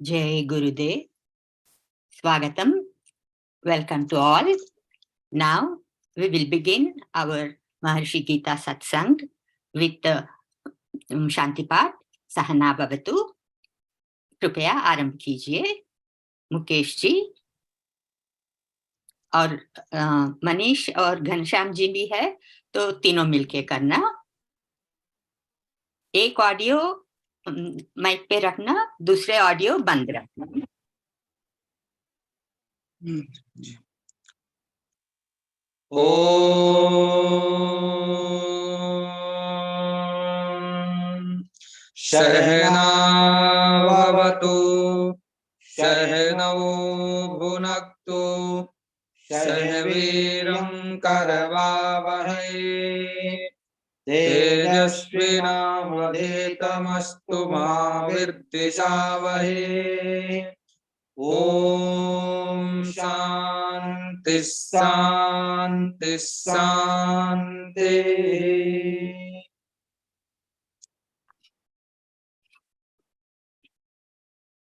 Jai Gurudev. Swagatam. Welcome to all. Now we will begin our Maharishi Gita Satsang with Shantipat Sahana Bhavatu. कृपया आरंभ कीजिए. मुकेश जी और मनीष और घनश्याम जी भी है, तो तीनों मिलके करना. एक ऑडियो माइक पे रखना, दूसरे ऑडियो बंद रखना. ओम सहना भवतु सहनौ भुनक्तु सह वीर्यं करवावहै तेजस्विनावधीतमस्तु मा विद्विषावहै. ओम शांति शांति शांति.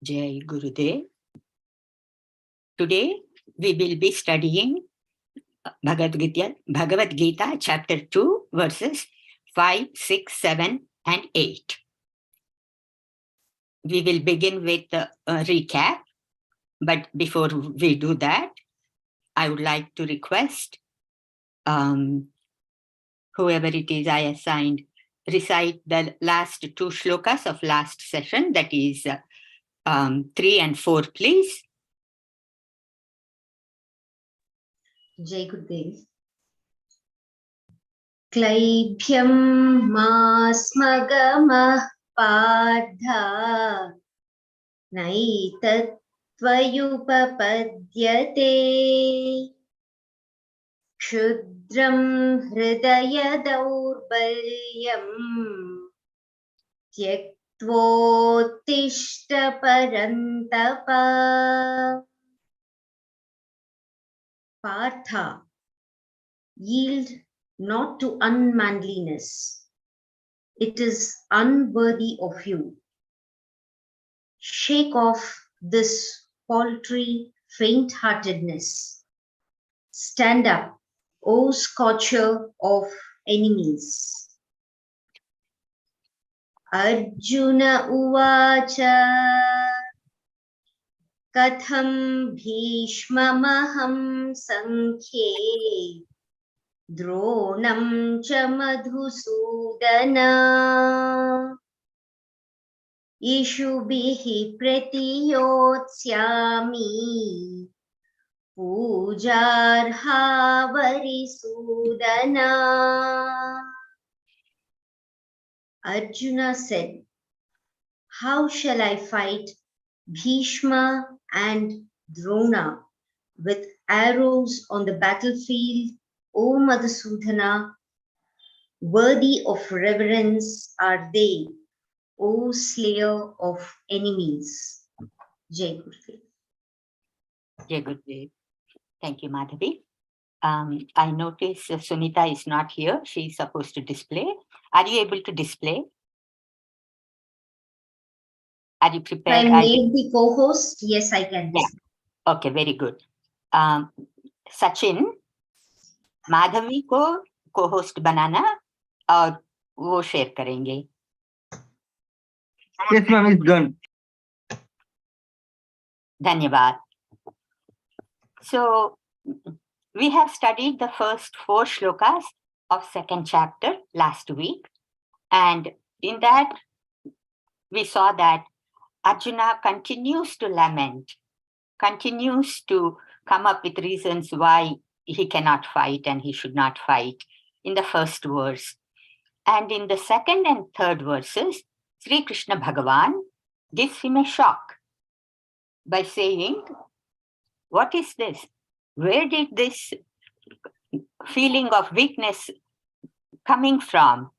Jai Gurudev. Today we will be studying Bhagavad Gita chapter 2 verses 5, 6, 7 and 8. We will begin with a recap, but before we do that, I would like to request whoever it is I assigned recite the last two shlokas of last session, that is 3 and 4, please. Jai Gurudev. Klaibhyam masmagamah padha naitat tvayupapadyate kshudram hridaya daurbalyam tyaktvottishta parantapa. Partha, yield not to unmanliness. It is unworthy of you. Shake off this paltry faint-heartedness. Stand up, O scorcher of enemies. Arjuna uvacha Katham bhishmamaham sankhye dronam cha madhusudana ishubhihi pratiyotsyami pujarha varisudana. Arjuna said, how shall I fight Bhishma and Drona with arrows on the battlefield, O Madhusudana? Worthy of reverence are they, O slayer of enemies. Jai Gurudev. Jai Gurudev. Thank you, Madhavi. I notice Sunita is not here. She is supposed to display. Are you able to display? Are you prepared? I made the co-host. Yes, I can. Yeah. Okay, very good. Sachin, Madhavi को co-host बनाना और वो share करेंगे. Yes, ma'am, it's done. धन्यवाद. So we have studied the first 4 shlokas of second chapter last week, and in that we saw that Arjuna continues to lament, continues to come up with reasons why he cannot fight and he should not fight in the first verse. And in the second and third verses, Sri Krishna Bhagavan gives him a shock by saying, what is this? Where did this feeling of weakness coming from?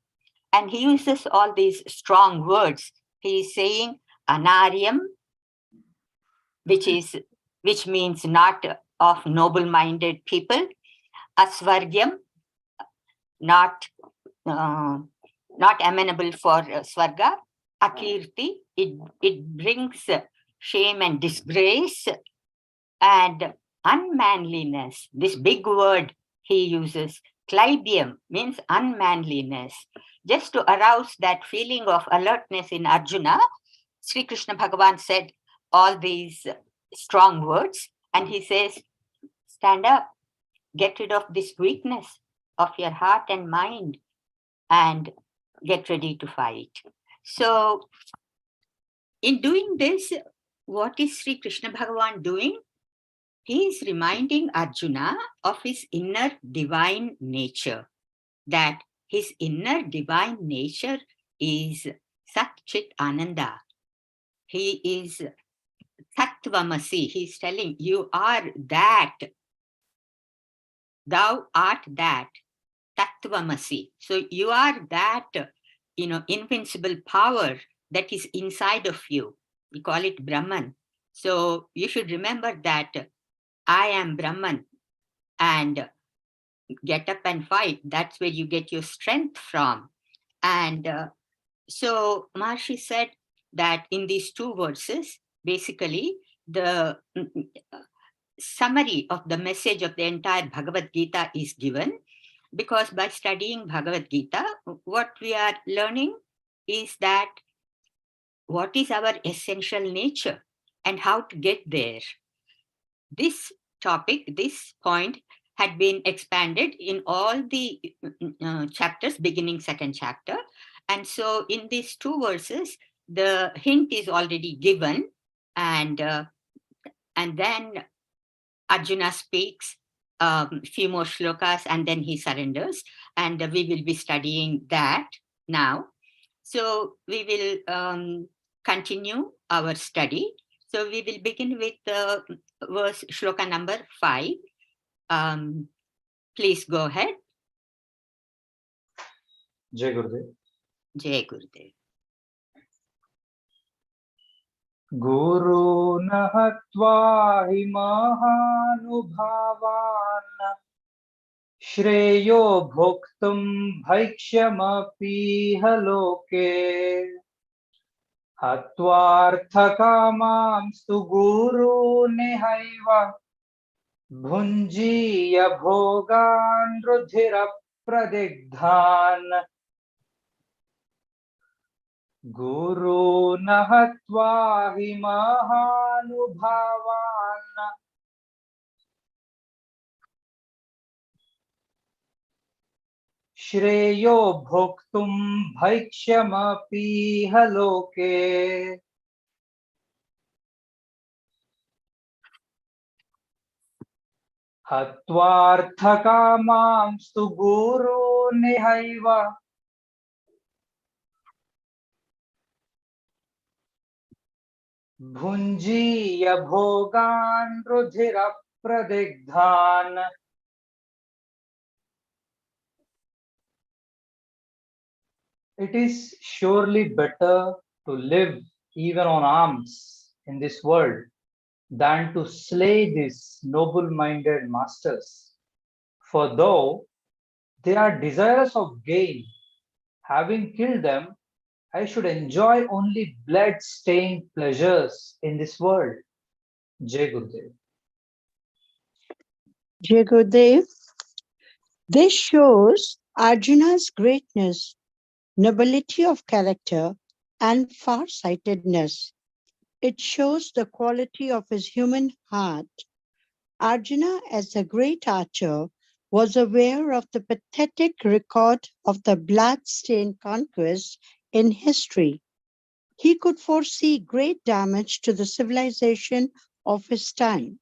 And he uses all these strong words. He is saying anaryam, which means not of noble-minded people, asvargyam, not amenable for swarga, akirti, it brings shame and disgrace, and unmanliness. This big word he uses, "Clybium," means unmanliness. Just to arouse that feeling of alertness in Arjuna, Sri Krishna Bhagavan said all these strong words, and he says, stand up, get rid of this weakness of your heart and mind, and get ready to fight. So, in doing this, what is Sri Krishna Bhagavan doing? He is reminding Arjuna of his inner divine nature, that his inner divine nature is Sat Chit Ananda. He is Tattvamasi. He's telling you are that. Thou art that. Tattvamasi. So you are that, invincible power that is inside of you. We call it Brahman. So you should remember that I am Brahman, and get up and fight. That's where you get your strength from. And so Maharishi said that in these two verses, basically the summary of the message of the entire Bhagavad Gita is given, because by studying Bhagavad Gita, what we are learning is that what is our essential nature and how to get there. This topic, this point, had been expanded in all the chapters, beginning second chapter. And so in these two verses, the hint is already given, and then Arjuna speaks few more shlokas, and then he surrenders, and we will be studying that now. So we will continue our study. So we will begin with verse shloka number 5. Please go ahead. Jai Gurudev. Jai Gurudev. Guru nahatva hi mahanubhavan shreyo bhoktum bhaikshyamapi haloke hatvarthakamam stu guru nihaiva bhunjiya bhogan rudhira pradigdhan. Guru nahatva hi mahanubhavan shreyo bhoktum bhaikshyamapi haloke hatvarthakamam stu guru nihaiva bhunjiya bhogan rudhira pradigdhan. It is surely better to live even on alms in this world than to slay these noble-minded masters. For though they are desirous of gain, having killed them, I should enjoy only blood-stained pleasures in this world. Jai Gurudev. Jai Gurudev. This shows Arjuna's greatness, nobility of character, and far-sightedness. It shows the quality of his human heart. Arjuna, as a great archer, was aware of the pathetic record of the blood-stained conquest in history. He could foresee great damage to the civilization of his time.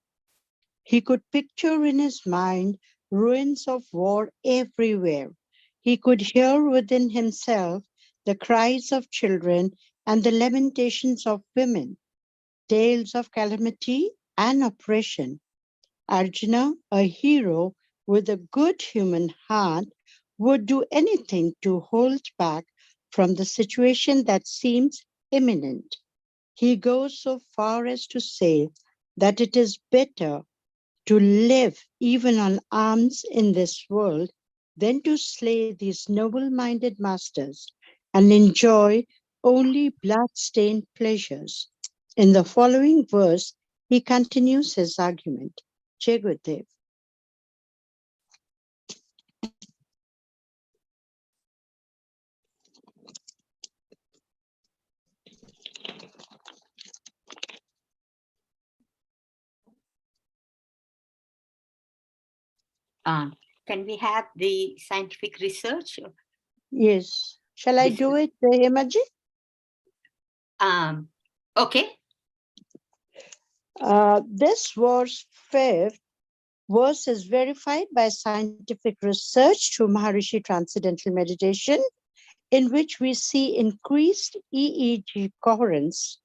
He could picture in his mind ruins of war everywhere. He could hear within himself the cries of children and the lamentations of women, tales of calamity and oppression. Arjuna, a hero with a good human heart, would do anything to hold back from the situation that seems imminent. He goes so far as to say that it is better to live even on alms in this world than to slay these noble-minded masters and enjoy only blood-stained pleasures. In the following verse, he continues his argument. Jai Gurudev. Can we have the scientific research? Yes. Shall I do it, Hemaji? Okay. This fifth verse is verified by scientific research through Maharishi Transcendental Meditation, in which we see increased EEG coherence.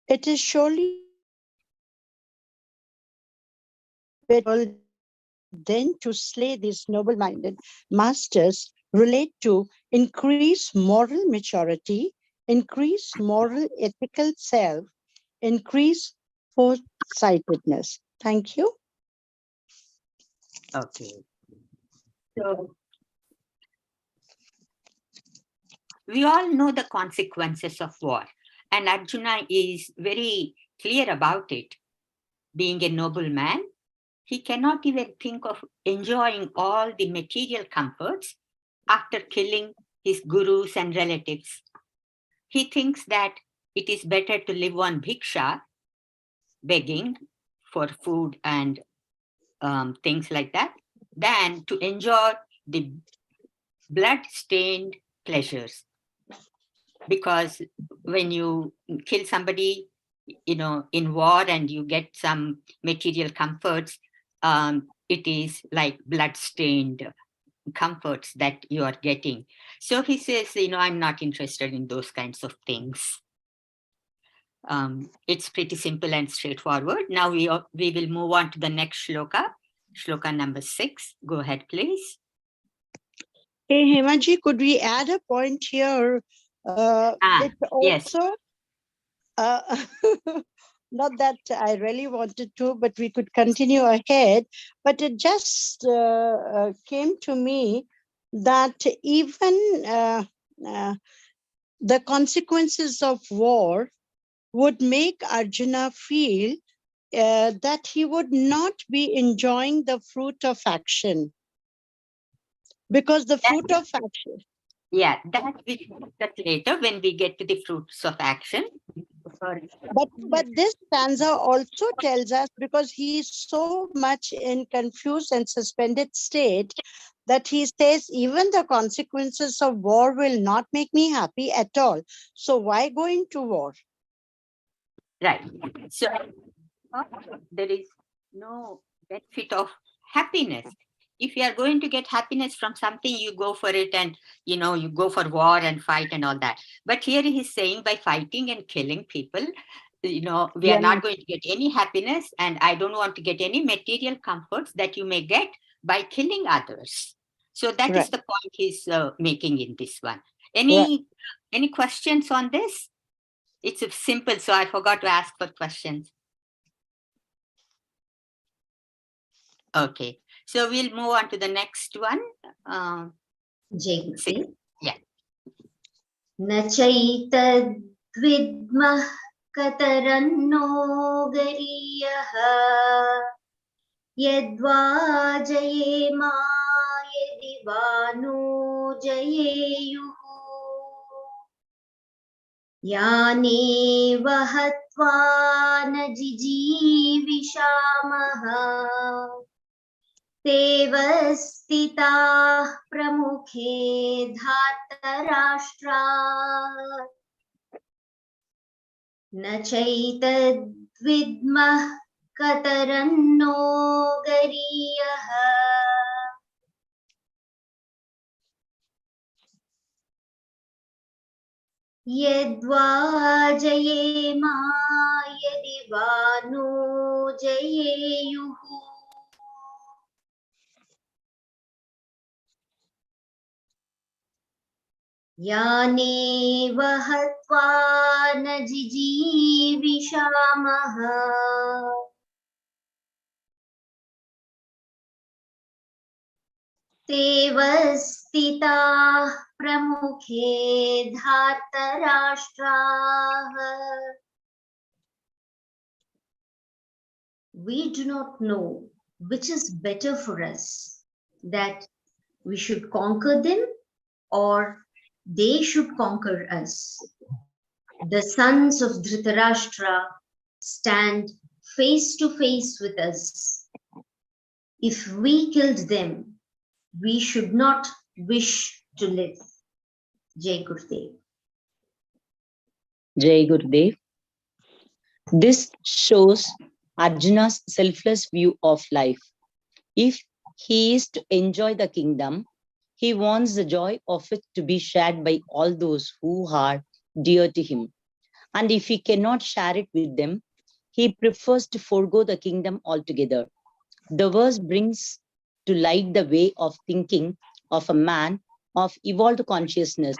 It is surely better than to slay these noble-minded masters relate to increase moral maturity, increase moral ethical self, increase foresightedness. Thank you. Okay. So we all know the consequences of war, and Arjuna is very clear about it. Being a noble man, he cannot even think of enjoying all the material comforts after killing his gurus and relatives. He thinks that it is better to live on bhiksha, begging for food and things like that, than to enjoy the blood-stained pleasures. Because when you kill somebody, in war and you get some material comforts, it is like blood-stained comforts that you are getting. So he says, I'm not interested in those kinds of things. It's pretty simple and straightforward. Now we will move on to the next shloka, shloka number 6. Go ahead, please. Hey, Hemaji, could we add a point here? It also, yes. Not that I really wanted to, but we could continue ahead. But it just came to me that even the consequences of war would make Arjuna feel that he would not be enjoying the fruit of action. Because the fruit of action. Yeah, that we discuss later when we get to the fruits of action. But this stanza also tells us, because he is so much in confused and suspended state, that he says even the consequences of war will not make me happy at all. So why going to war? Right. So there is no benefit of happiness. If you are going to get happiness from something, you go for it, and you go for war and fight and all that. But here he is saying, by fighting and killing people, we are not going to get any happiness, and I don't want to get any material comforts that you may get by killing others. So that is the point he's making in this one. Any questions on this? It's simple, so I forgot to ask for questions. Okay, so we'll move on to the next one. Yeah. Nachaitadvidmah kataranno gariyah yadva jayema yadivanu jayeyuhu yane vahatva najijivishamah Devastita pramukhe dhatarashtra nachaitadvidmah kataranno gariyah yadva jayema yadivanu jayeyuhu Yane vahatva najijivishamah. तेव स्थिताः प्रमुखे धार्तराष्ट्राः. We do not know which is better for us, that we should conquer them or they should conquer us. The sons of Dhritarashtra stand face to face with us. If we killed them, we should not wish to live. Jai Gurudev. Jai Gurudev. This shows Arjuna's selfless view of life. If he is to enjoy the kingdom, he wants the joy of it to be shared by all those who are dear to him. And if he cannot share it with them, he prefers to forego the kingdom altogether. The verse brings to light the way of thinking of a man of evolved consciousness.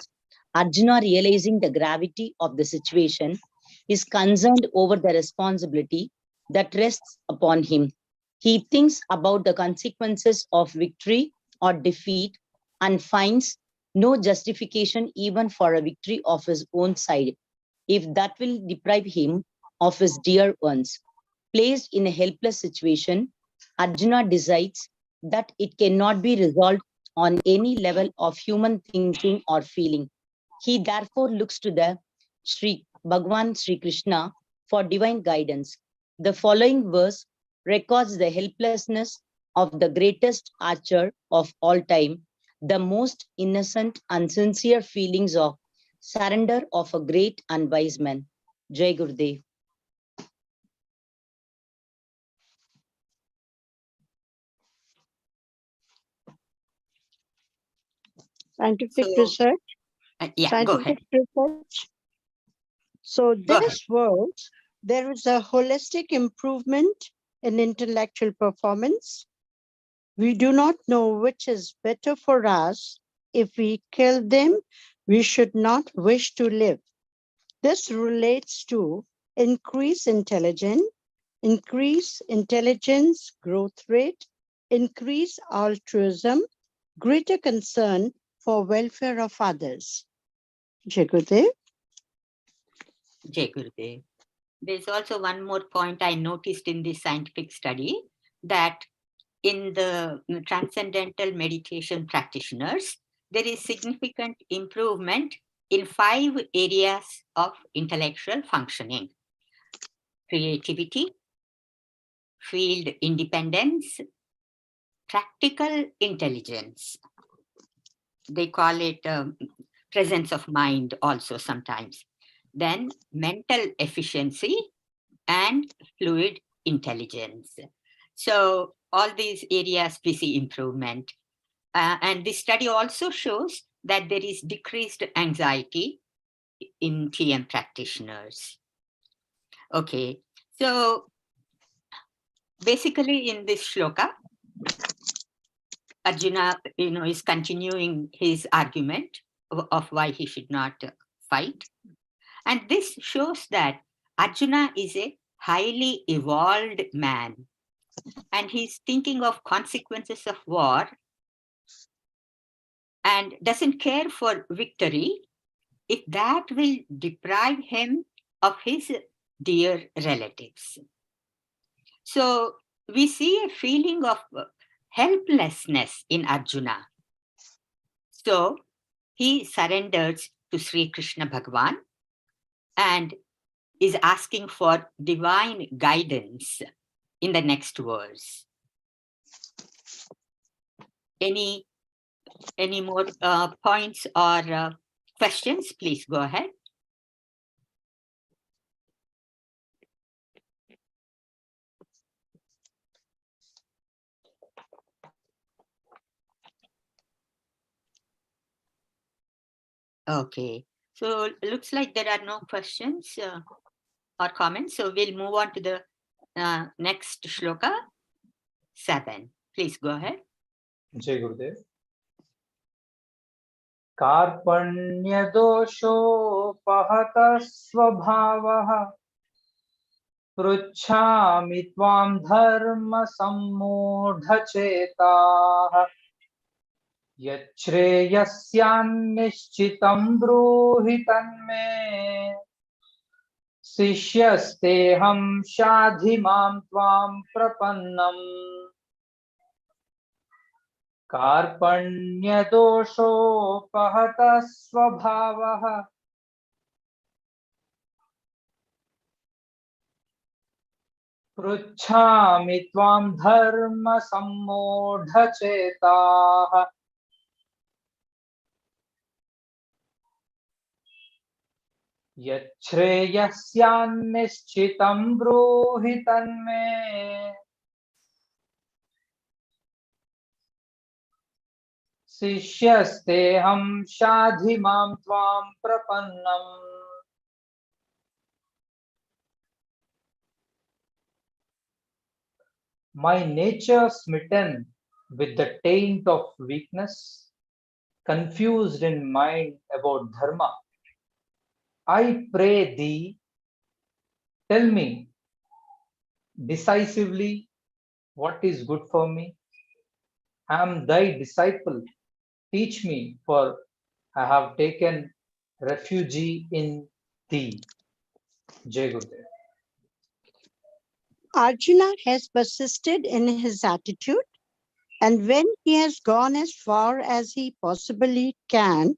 Arjuna, realizing the gravity of the situation, is concerned over the responsibility that rests upon him. He thinks about the consequences of victory or defeat and finds no justification even for a victory of his own side, if that will deprive him of his dear ones. Placed in a helpless situation, Arjuna decides that it cannot be resolved on any level of human thinking or feeling. He therefore looks to the Bhagwan Sri Krishna for divine guidance. The following verse records the helplessness of the greatest archer of all time, the most innocent and sincere feelings of surrender of a great and wise man. Jai Gurudev. Scientific So, research. yeah, go ahead. Scientific research. So Go ahead. this world, there is a holistic improvement in intellectual performance. We do not know which is better for us. If we kill them, we should not wish to live. This relates to increase intelligence, growth rate, increase altruism, greater concern for welfare of others. Jai Gurudev. Jai Gurudev. There's also one more point I noticed in this scientific study, that in the transcendental meditation practitioners, there is significant improvement in 5 areas of intellectual functioning: creativity, field independence, practical intelligence. They call it presence of mind also sometimes. Then mental efficiency and fluid intelligence. So all these areas we see improvement. And this study also shows that there is decreased anxiety in TM practitioners. Okay, so basically in this shloka, Arjuna, is continuing his argument of why he should not fight. And this shows that Arjuna is a highly evolved man, and he's thinking of consequences of war and doesn't care for victory if that will deprive him of his dear relatives. So we see a feeling of helplessness in Arjuna. So he surrenders to Sri Krishna Bhagavan and is asking for divine guidance in the next verse. Any more points or questions? Please go ahead. Okay, so looks like there are no questions or comments. So we'll move on to the next shloka 7. Please go ahead. Jai Gurudev. कार्पण्यदोषोपहतः स्वभावः पृच्छामि त्वां धर्मसम्मूढचेताः यच्छ्रेयस्यान्निश्चितं ब्रूहि तन्मे शिष्यस्तेऽहं शाधि मां त्वां प्रपन्नम् कार्पण्यदोषोपहतः स्वभावः पृच्छामि त्वां धर्मसम्मूढचेताः यच्छ्रेयस्यान्निश्चितं ब्रूहि तन्मे शिष्यस्तेऽहं शाधि मां त्वां प्रपन्नम् My nature smitten with the taint of weakness, confused in mind about dharma, I pray thee, tell me decisively what is good for me. I am thy disciple. Teach me, for I have taken refuge in thee. Jai Gurudev. Arjuna has persisted in his attitude, and when he has gone as far as he possibly can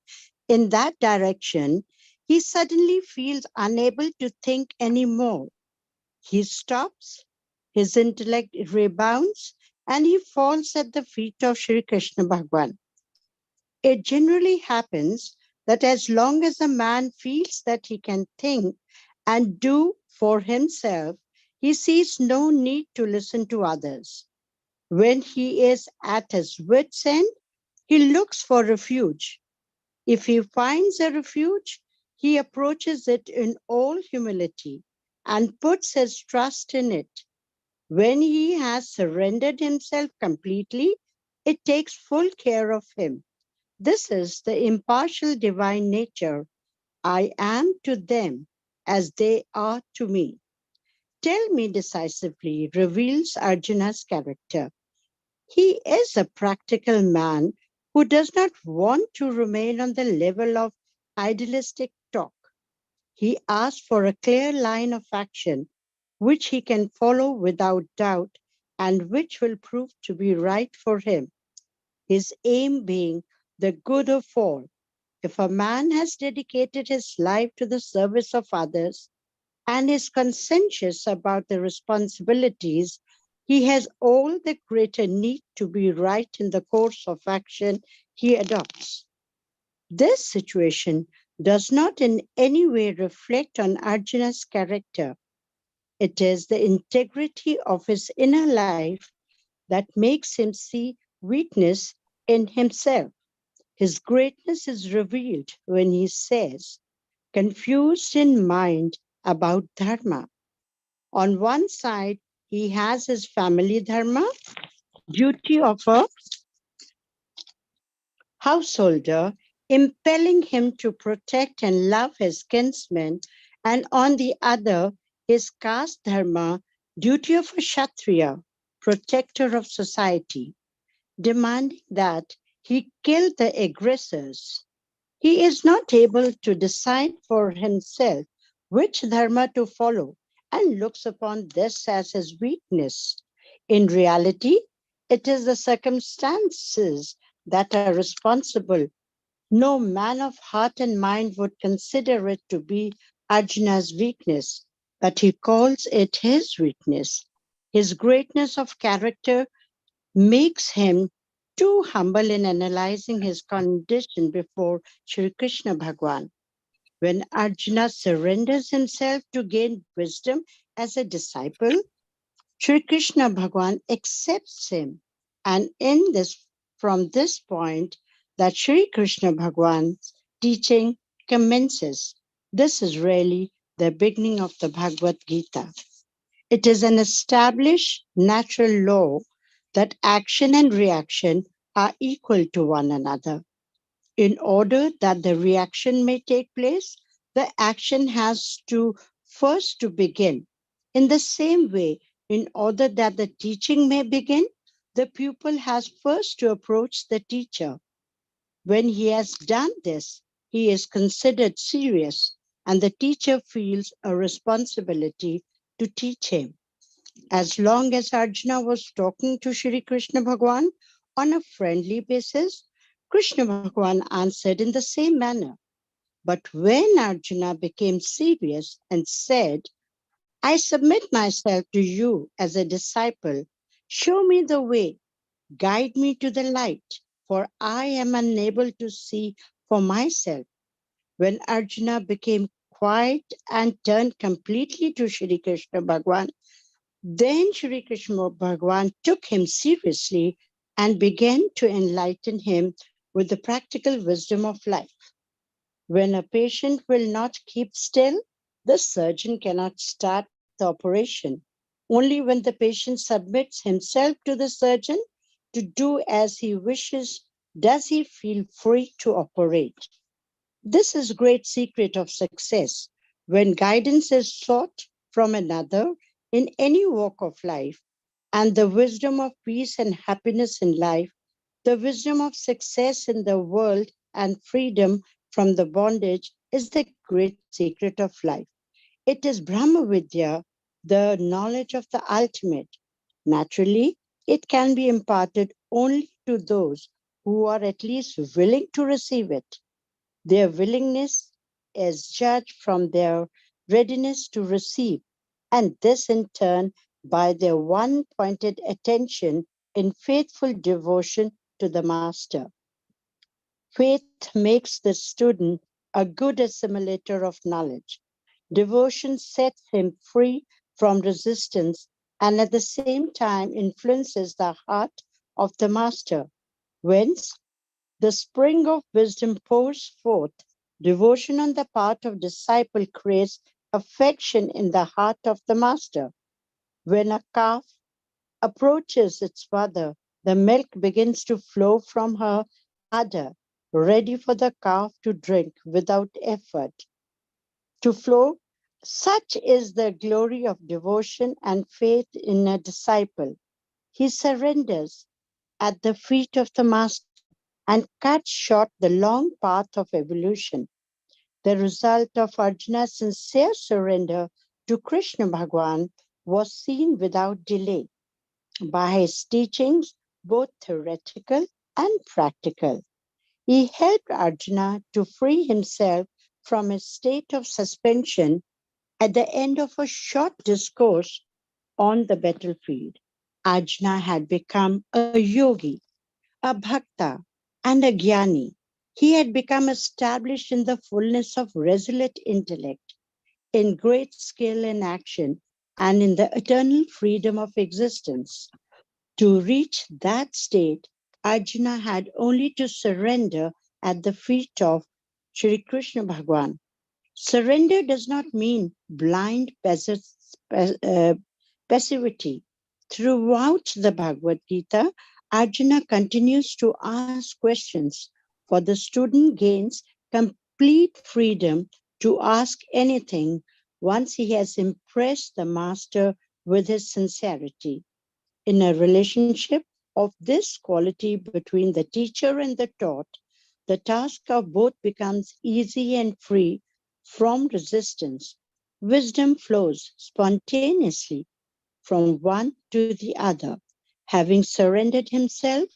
in that direction, he suddenly feels unable to think anymore. He stops, his intellect rebounds, and he falls at the feet of Sri Krishna Bhagwan. It generally happens that as long as a man feels that he can think and do for himself, he sees no need to listen to others. When he is at his wit's end, he looks for refuge. If he finds a refuge, he approaches it in all humility and puts his trust in it. When he has surrendered himself completely, it takes full care of him. This is the impartial divine nature. I am to them as they are to me. Tell me decisively reveals Arjuna's character. He is a practical man who does not want to remain on the level of idealistic talk. He asks for a clear line of action which he can follow without doubt and which will prove to be right for him, his aim being the good of all. If a man has dedicated his life to the service of others and is conscientious about the responsibilities, he has all the greater need to be right in the course of action he adopts. This situation does not in any way reflect on Arjuna's character. It is the integrity of his inner life that makes him see weakness in himself. His greatness is revealed when he says, confused in mind about dharma. On one side, he has his family dharma, duty of a householder, impelling him to protect and love his kinsmen, and on the other, his caste dharma, duty of a kshatriya, protector of society, demanding that he kill the aggressors. He is not able to decide for himself which dharma to follow and looks upon this as his weakness. In reality, it is the circumstances that are responsible. No man of heart and mind would consider it to be Arjuna's weakness, but he calls it his weakness. His greatness of character makes him too humble in analyzing his condition before Sri Krishna Bhagwan. When Arjuna surrenders himself to gain wisdom as a disciple, Sri Krishna Bhagwan accepts him. And from this point, that Sri Krishna Bhagwan's teaching commences. This is really the beginning of the Bhagavad Gita. It is an established natural law that action and reaction are equal to one another. In order that the reaction may take place, the action has to first to begin. In the same way, in order that the teaching may begin, the pupil has first to approach the teacher. When he has done this, he is considered serious, and the teacher feels a responsibility to teach him. As long as Arjuna was talking to Shri Krishna Bhagwan on a friendly basis, Krishna Bhagwan answered in the same manner. But when Arjuna became serious and said, I submit myself to you as a disciple, show me the way, guide me to the light, for I am unable to see for myself. When Arjuna became quiet and turned completely to Shri Krishna Bhagwan, then Shri Krishna Bhagwan took him seriously and began to enlighten him with the practical wisdom of life. When a patient will not keep still, the surgeon cannot start the operation. Only when the patient submits himself to the surgeon to do as he wishes does he feel free to operate. This is great secret of success. When guidance is sought from another in any walk of life, and the wisdom of peace and happiness in life, the wisdom of success in the world and freedom from the bondage is the great secret of life. It is Brahma Vidya, the knowledge of the ultimate. Naturally, it can be imparted only to those who are at least willing to receive it. Their willingness is judged from their readiness to receive, and this in turn by their one pointed attention in faithful devotion to the Master. Faith makes the student a good assimilator of knowledge. Devotion sets him free from resistance and at the same time influences the heart of the Master. Whence the spring of wisdom pours forth. Devotion on the part of disciple creates affection in the heart of the Master. When a calf approaches its mother, the milk begins to flow from her udder, ready for the calf to drink without effort. To flow, such is the glory of devotion and faith in a disciple. He surrenders at the feet of the Master and cuts short the long path of evolution. The result of Arjuna's sincere surrender to Krishna Bhagwan was seen without delay by his teachings, both theoretical and practical. He helped Arjuna to free himself from a state of suspension at the end of a short discourse on the battlefield. Arjuna had become a yogi, a bhakta, and a jnani. He had become established in the fullness of resolute intellect, in great skill in action, and in the eternal freedom of existence. To reach that state, Arjuna had only to surrender at the feet of Sri Krishna Bhagwan. Surrender does not mean blind passivity. Throughout the Bhagavad Gita, Arjuna continues to ask questions, for the student gains complete freedom to ask anything once he has impressed the master with his sincerity. In a relationship of this quality between the teacher and the taught, the task of both becomes easy and free from resistance. Wisdom flows spontaneously from one to the other. Having surrendered himself,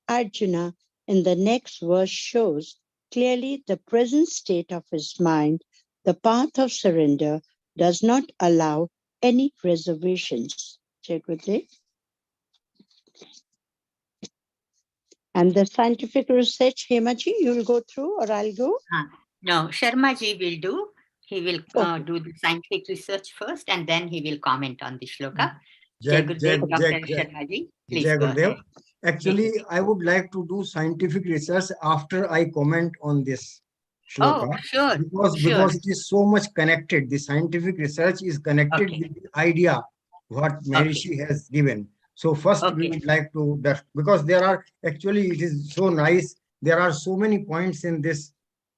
Arjuna in the next verse shows clearly the present state of his mind. The path of surrender does not allow any reservations. Check with it. And the scientific research, Hemaji, you will go through or I'll go? No, Sharma ji will do. He will Okay. do the scientific research first and then he will comment on the shloka. Jai Gurudev, Dr. Jai Sharma ji, please Jai go Gurudev. ahead. Actually, I would like to do scientific research after I comment on this Oh, shloka sure. because it is so much connected. The scientific research is connected Okay. with the idea what Maharishi has given. So first we would like to that because there are actually it is so nice. There are so many points in this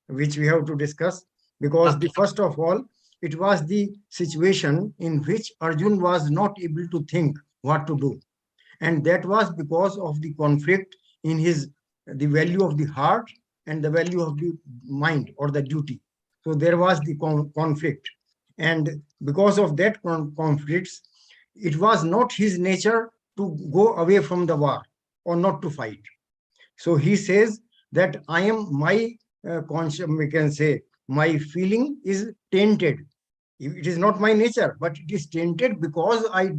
which we have to discuss because the first of all it was the situation in which Arjun was not able to think what to do, and that was because of the conflict in his the value of the heart and the value of the mind or the duty. So there was the conflict. And because of that conflicts, it was not his nature to go away from the war or not to fight. So he says that I am my conscience, we can say, my feeling is tainted. It is not my nature, but it is tainted because I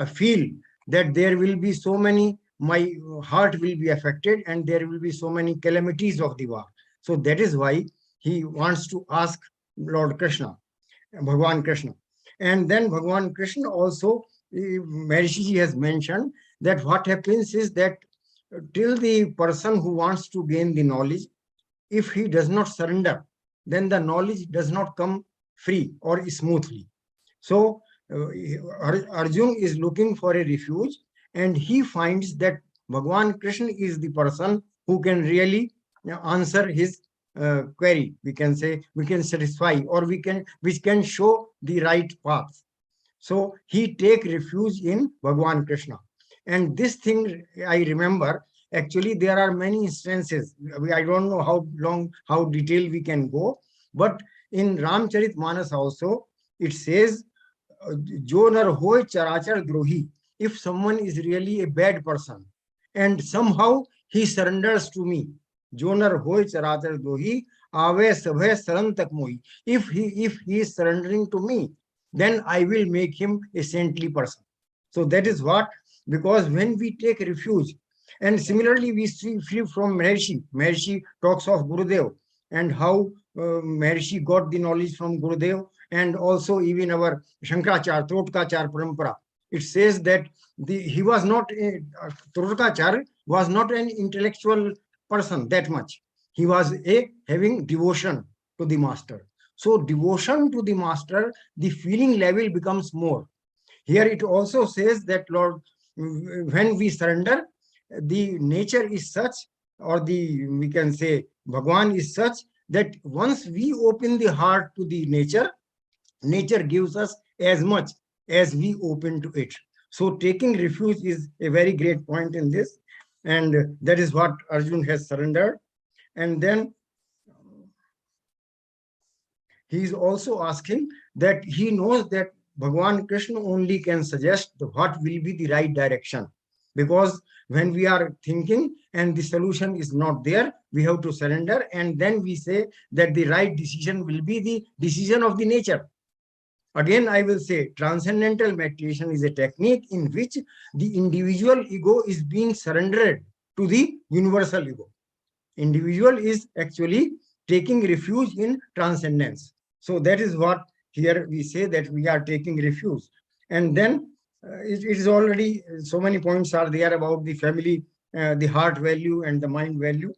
feel that there will be so many, my heart will be affected and there will be so many calamities of the war. So that is why he wants to ask Lord Krishna, Bhagwan Krishna. And then Bhagwan Krishna also, Maharishi Ji has mentioned that what happens is that till the person who wants to gain the knowledge, if he does not surrender, then the knowledge does not come free or smoothly. So Arjun is looking for a refuge, and he finds that Bhagwan Krishna is the person who can really answer his query. We can say, we can satisfy, or which can show the right path. So he take refuge in Bhagwan Krishna. And this thing I remember, actually there are many instances. I don't know how detailed we can go, but in Ramcharitmanas also, it says, Jo nar hoy charachar drohi. If someone is really a bad person and somehow he surrenders to me, Jo nar hoy charachar drohi, ave sabhay saran tak mohi. If he is surrendering to me, then I will make him a saintly person. So that is what, because when we take refuge, and similarly we see from Maharishi. Maharishi talks of Gurudev and how Maharishi got the knowledge from Gurudev, and also even our Shankaracharya, Trotkachar Parampara. It says that he was not Trotkachar was not an intellectual person that much. He was having devotion to the master. So devotion to the master, the feeling level becomes more. Here it also says that Lord, when we surrender, the nature is such, or we can say Bhagwan is such, that once we open the heart to the nature gives us as much as we open to it. So taking refuge is a very great point in this, and that is what Arjun has surrendered. And then he is also asking that he knows that Bhagwan Krishna only can suggest what will be the right direction. Because when we are thinking and the solution is not there, we have to surrender, and then we say that the right decision will be the decision of the nature. Again, I will say transcendental meditation is a technique in which the individual ego is being surrendered to the universal ego. Individual is actually taking refuge in transcendence. So that is what here we say, that we are taking refuge. And then it is already, so many points are there about the family, the heart value and the mind value.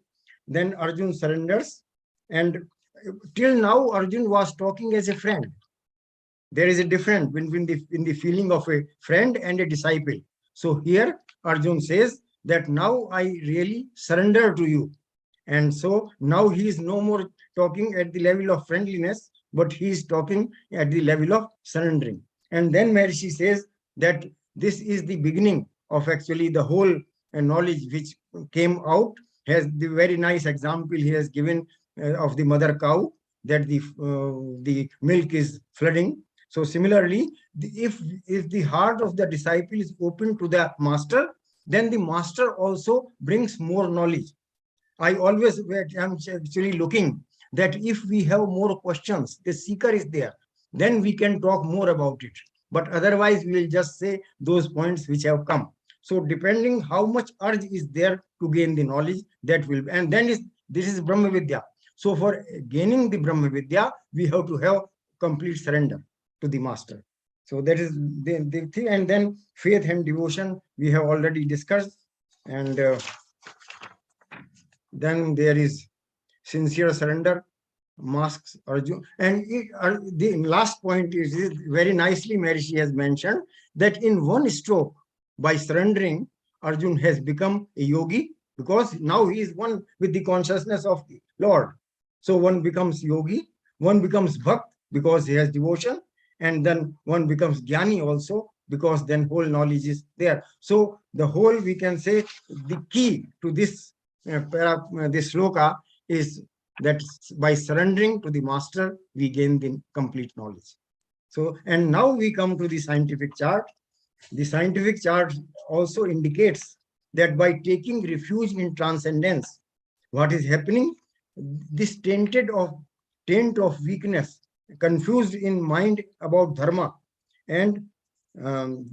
Then Arjun surrenders, and till now Arjun was talking as a friend. There is a difference between the feeling of a friend and a disciple. So here Arjun says that now I really surrender to you. And so now he is no more talking at the level of friendliness, but he is talking at the level of surrendering. And then Maharishi says that this is the beginning of actually the whole knowledge which came out. Has the very nice example he has given of the mother cow, that the milk is flooding. So similarly, if the heart of the disciple is open to the master, then the master also brings more knowledge. I always am actually looking that if we have more questions, the seeker is there, then we can talk more about it. But otherwise, we will just say those points which have come. So depending how much urge is there to gain the knowledge, that will, and then this is Brahma Vidya. So for gaining the Brahma Vidya, we have to have complete surrender to the master. So that is the thing. And then faith and devotion we have already discussed. And then there is sincere surrender, masks Arjun. And the last point is very nicely Maharishi has mentioned that in one stroke, by surrendering, Arjun has become a yogi, because now he is one with the consciousness of the Lord. So one becomes yogi, one becomes bhakt because he has devotion, and then one becomes jnani also, because then whole knowledge is there. So the whole, we can say, the key to this this shloka is that by surrendering to the master, we gain the complete knowledge. So, and now we come to the scientific chart. The scientific chart also indicates that by taking refuge in transcendence, what is happening? This taint of weakness, confused in mind about dharma, and um,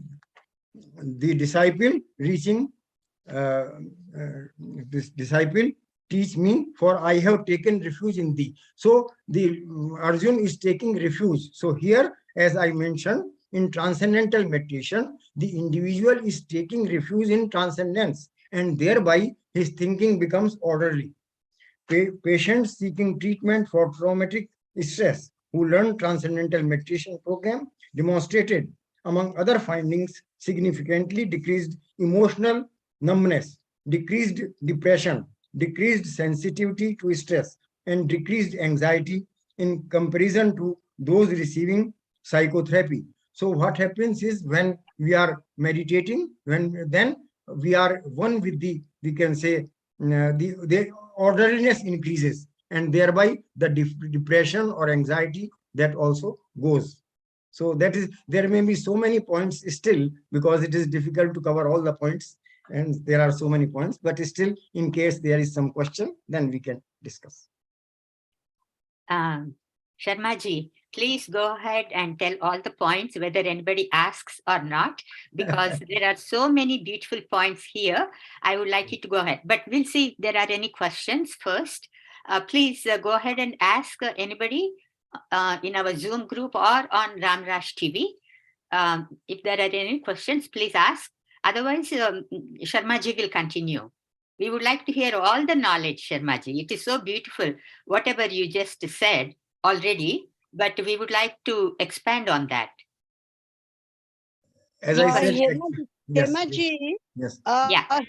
the disciple reaching, uh, this disciple teach me, for I have taken refuge in thee. So the Arjun is taking refuge. So here, as I mentioned, in transcendental meditation, the individual is taking refuge in transcendence, and thereby his thinking becomes orderly. Patients seeking treatment for traumatic stress who learned transcendental meditation program demonstrated, among other findings, significantly decreased emotional numbness, decreased depression, decreased sensitivity to stress, and decreased anxiety in comparison to those receiving psychotherapy. So what happens is, when we are meditating, then we are one with the, we can say, the orderliness increases, and thereby the depression or anxiety that also goes. So that is, there may be so many points still, because it is difficult to cover all the points, and there are so many points, but still, in case there is some question, then we can discuss. Sharma ji, please go ahead and tell all the points, whether anybody asks or not, because there are so many beautiful points here. I would like you to go ahead, but we'll see if there are any questions first. Please go ahead and ask anybody in our Zoom group or on ramrajtv. If there are any questions, please ask. Otherwise, Sharma ji will continue. We would like to hear all the knowledge, Sharma ji. It is so beautiful, whatever you just said already, but we would like to expand on that. As I said, Hema ji, yes.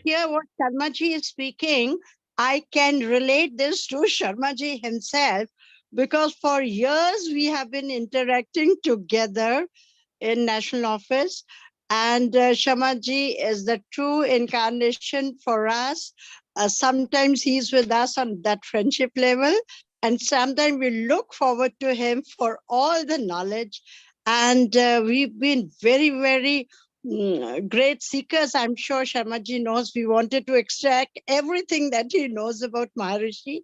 Here what Sharma ji is speaking, I can relate this to Sharma ji himself, because for years we have been interacting together in national office, and Sharma ji is the true incarnation for us. Sometimes he's with us on that friendship level, and sometimes we look forward to him for all the knowledge. And we've been very, very great seekers. I'm sure Sharma ji knows we wanted to extract everything that he knows about Maharishi.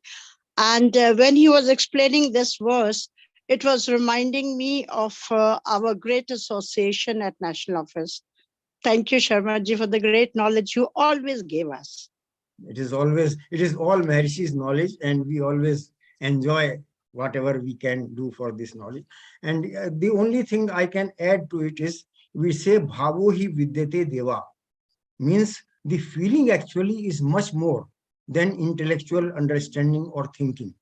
And when he was explaining this verse, it was reminding me of our great association at National Office. Thank you, Sharma ji, for the great knowledge you always gave us. It is all Maharishi's knowledge, and we always enjoy whatever we can do for this knowledge. And the only thing I can add to it is, we say bhavo hi vidyate deva, means the feeling actually is much more than intellectual understanding or thinking.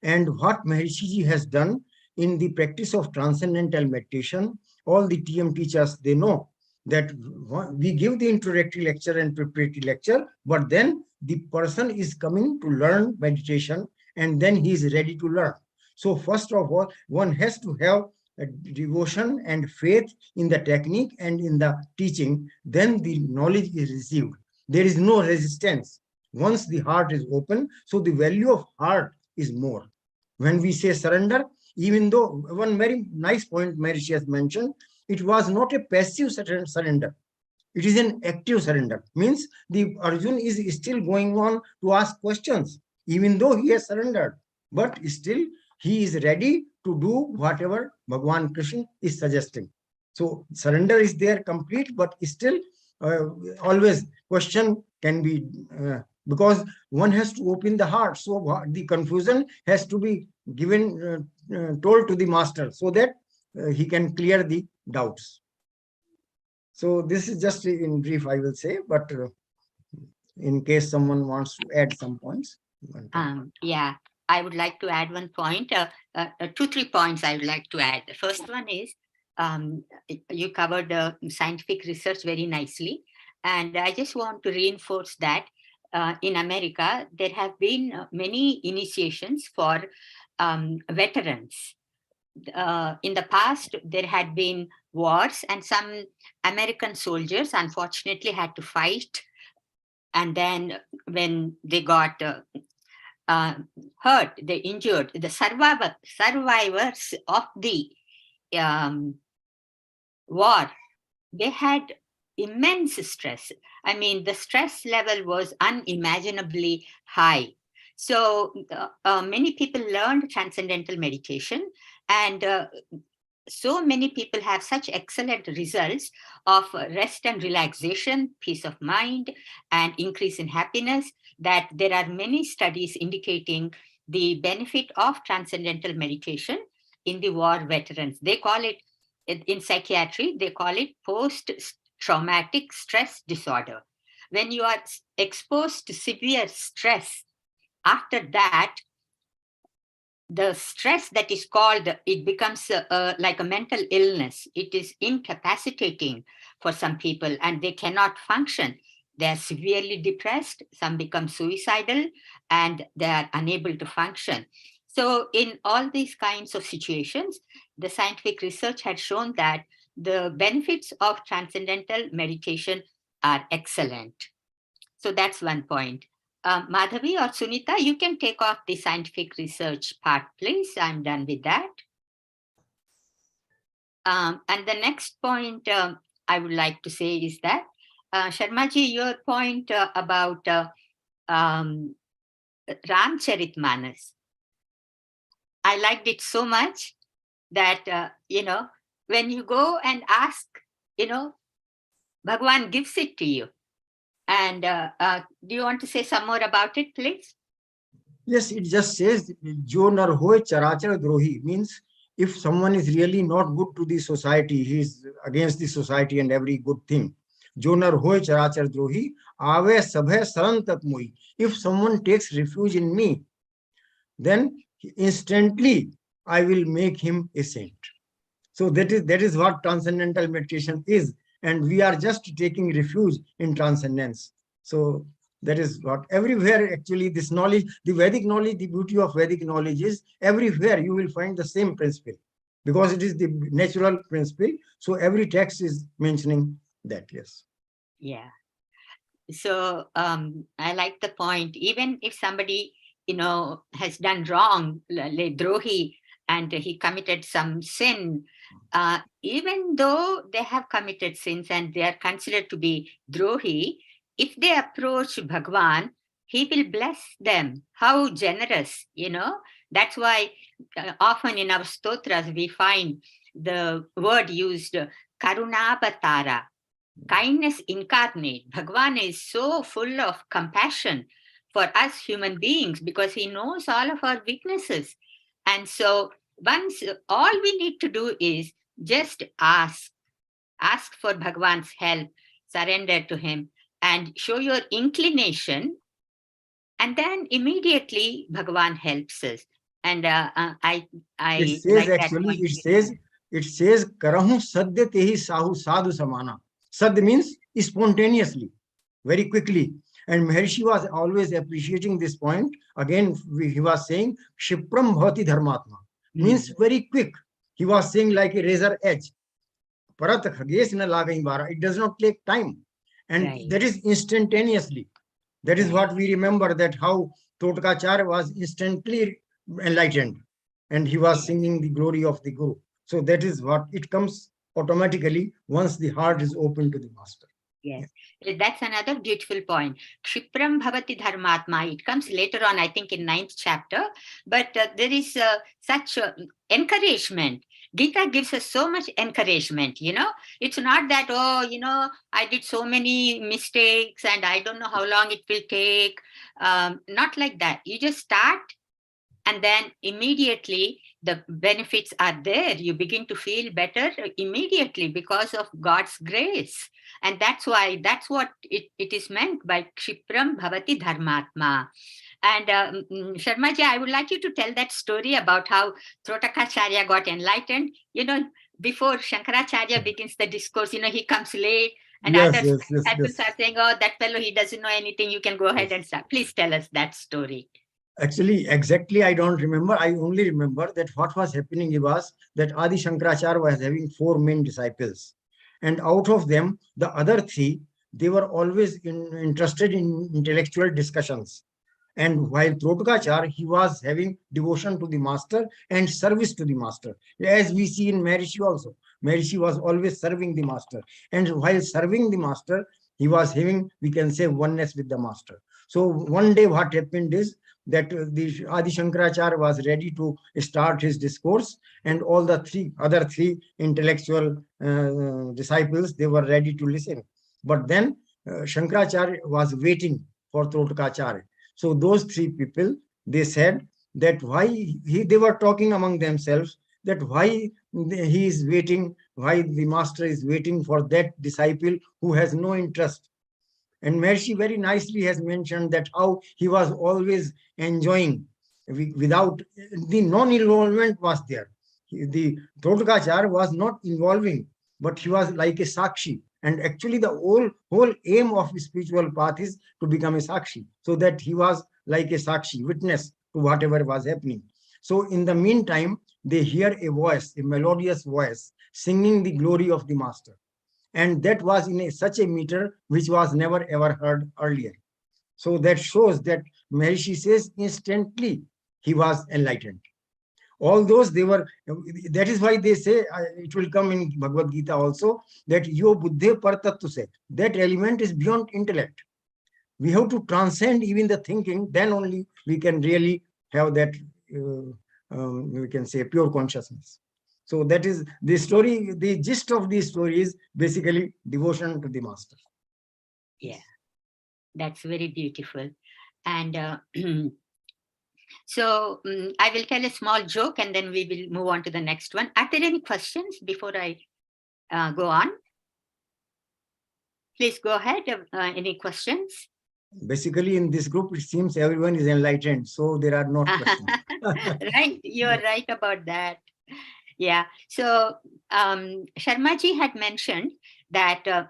And what Maharishi Ji has done in the practice of transcendental meditation, all the TM teachers, they know that we give the introductory lecture and preparatory lecture, but then the person is coming to learn meditation, and then he is ready to learn. So first of all, one has to have a devotion and faith in the technique and in the teaching, then the knowledge is received. There is no resistance once the heart is open. So the value of heart is more. When we say surrender, even though one very nice point Maharishi has mentioned, it was not a passive surrender. It is an active surrender. Means the Arjun is still going on to ask questions, even though he has surrendered. But still, he is ready to do whatever Bhagwan Krishna is suggesting. So surrender is there complete, but still always question can be, because one has to open the heart. So the confusion has to be given, told to the master, so that he can clear the doubts. So this is just in brief, I will say, but in case someone wants to add some points. Yeah, I would like to add one point, 2-3 points I would like to add. The first one is, you covered scientific research very nicely. And I just want to reinforce that in America, there have been many initiations for veterans. In the past, there had been wars, and some American soldiers unfortunately had to fight. And then when they got hurt, the injured, the survivors of the war, they had immense stress. I mean, the stress level was unimaginably high. So many people learned transcendental meditation, and so many people have such excellent results of rest and relaxation, peace of mind, and increase in happiness, that there are many studies indicating the benefit of transcendental meditation in the war veterans. They call it, in psychiatry, they call it post-traumatic stress disorder. When you are exposed to severe stress, after that, the stress that is called, it becomes like a mental illness. It is incapacitating for some people, and they cannot function. They are severely depressed, some become suicidal, and they are unable to function. So in all these kinds of situations, the scientific research had shown that the benefits of transcendental meditation are excellent. So that's one point. Madhavi or Sunita, you can take off the scientific research part, please. I'm done with that. And the next point I would like to say is that, Sharmaji, your point about Ramcharitmanas, I liked it so much that, when you go and ask, Bhagwan gives it to you. And do you want to say some more about it, please? Yes, it just says, Jo nar hoy charachar drohi, means if someone is really not good to the society, he is against the society and every good thing. Jo nar hoy charachar drohi, ave sabhay saran tat moi. If someone takes refuge in me, then instantly I will make him a saint. So that is what transcendental meditation is. And we are just taking refuge in transcendence. So that is what everywhere actually this knowledge, the Vedic knowledge, the beauty of Vedic knowledge is everywhere you will find the same principle, because it is the natural principle. So every text is mentioning that. Yes. Yeah. So I like the point. Even if somebody, has done wrong, drohi, and he committed some sin, even though they have committed sins and they are considered to be drohi, if they approach Bhagwan, he will bless them. How generous, That's why often in our stotras we find the word used, Karunavatara, kindness incarnate. Bhagwan is so full of compassion for us human beings because he knows all of our weaknesses. And so once, all we need to do is just ask for Bhagwan's help, surrender to him, and show your inclination, and then immediately Bhagwan helps us. And It says like actually, it says Karahu sadya tehi sahu sadhu samana. Sad means spontaneously, very quickly. And Maharishi was always appreciating this point. Again, he was saying Shipram bhavati dharmatma, means very quick. He was saying like a razor edge. Parat khagesh na lagai bara. It does not take time. And that is instantaneously. That is what we remember, that how Totkacharya was instantly enlightened and he was singing the glory of the Guru. So that is what it comes automatically once the heart is open to the master. Yes, that's another beautiful point. Kshipram bhavati dharmatma. It comes later on, I think, in 9th chapter. But there is such encouragement. Gita gives us so much encouragement, It's not that, I did so many mistakes and I don't know how long it will take. Not like that. You just start, and then immediately the benefits are there. You begin to feel better immediately because of God's grace. And that's what it is meant by Kshipram bhavati dharmatma. And Sharmaji, I would like you to tell that story about how Trotakacharya got enlightened. Before Shankaracharya begins the discourse, he comes late, and others are saying, oh, that fellow, he doesn't know anything. You can go ahead and start. Please tell us that story. Actually, exactly, I don't remember. I only remember that what was happening was that Adi Shankaracharya was having 4 main disciples. And out of them, the other 3, they were always interested in intellectual discussions. And while Trotkachar, he was having devotion to the master and service to the master. As we see in Maharishi also. Maharishi was always serving the master. And while serving the master, he was having, we can say, oneness with the master. So one day what happened is that the Adi Shankaracharya was ready to start his discourse, and all the other three intellectual disciples, they were ready to listen. But then Shankaracharya was waiting for Trotkacharya. So those three people, they said that why they were talking among themselves, that why he is waiting, why the master is waiting for that disciple who has no interest. And Maharishi very nicely has mentioned that how he was always enjoying without the non-involvement was there. The Trotkacharya was not involving, but he was like a Sakshi. And actually the whole aim of the spiritual path is to become a Sakshi. So that he was like a Sakshi, witness to whatever was happening. So in the meantime, they hear a voice, a melodious voice, singing the glory of the master. And that was in such a meter which was never ever heard earlier. So that shows that Maharishi says instantly he was enlightened. All those they were, that is why they say, it will come in Bhagavad Gita also, that yo buddhe par tattva se, that element is beyond intellect. We have to transcend even the thinking, then only we can really have that, we can say, pure consciousness. So that is the story, the gist of the story is basically devotion to the master. Yeah, that's very beautiful. And so I will tell a small joke and then we will move on to the next one. Are there any questions before I go on? Please go ahead. Any questions? Basically, in this group, it seems everyone is enlightened, so there are no questions. Right, you're right about that. Yeah. So Sharma ji had mentioned that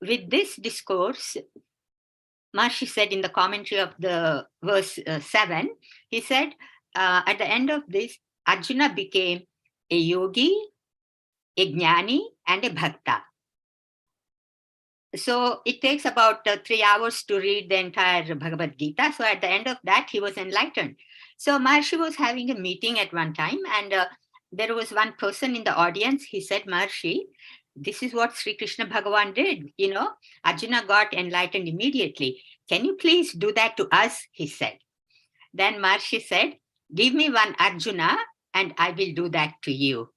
with this discourse, Maharishi said in the commentary of the verse 7, he said, at the end of this, Arjuna became a yogi, a jnani, and a bhakta. So it takes about 3 hours to read the entire Bhagavad Gita. So at the end of that, he was enlightened. So Maharishi was having a meeting at one time, and there was one person in the audience. He said, Maharishi, this is what Sri Krishna Bhagavan did. You know, Arjuna got enlightened immediately. Can you please do that to us? He said. Then Maharishi said, give me one Arjuna and I will do that to you.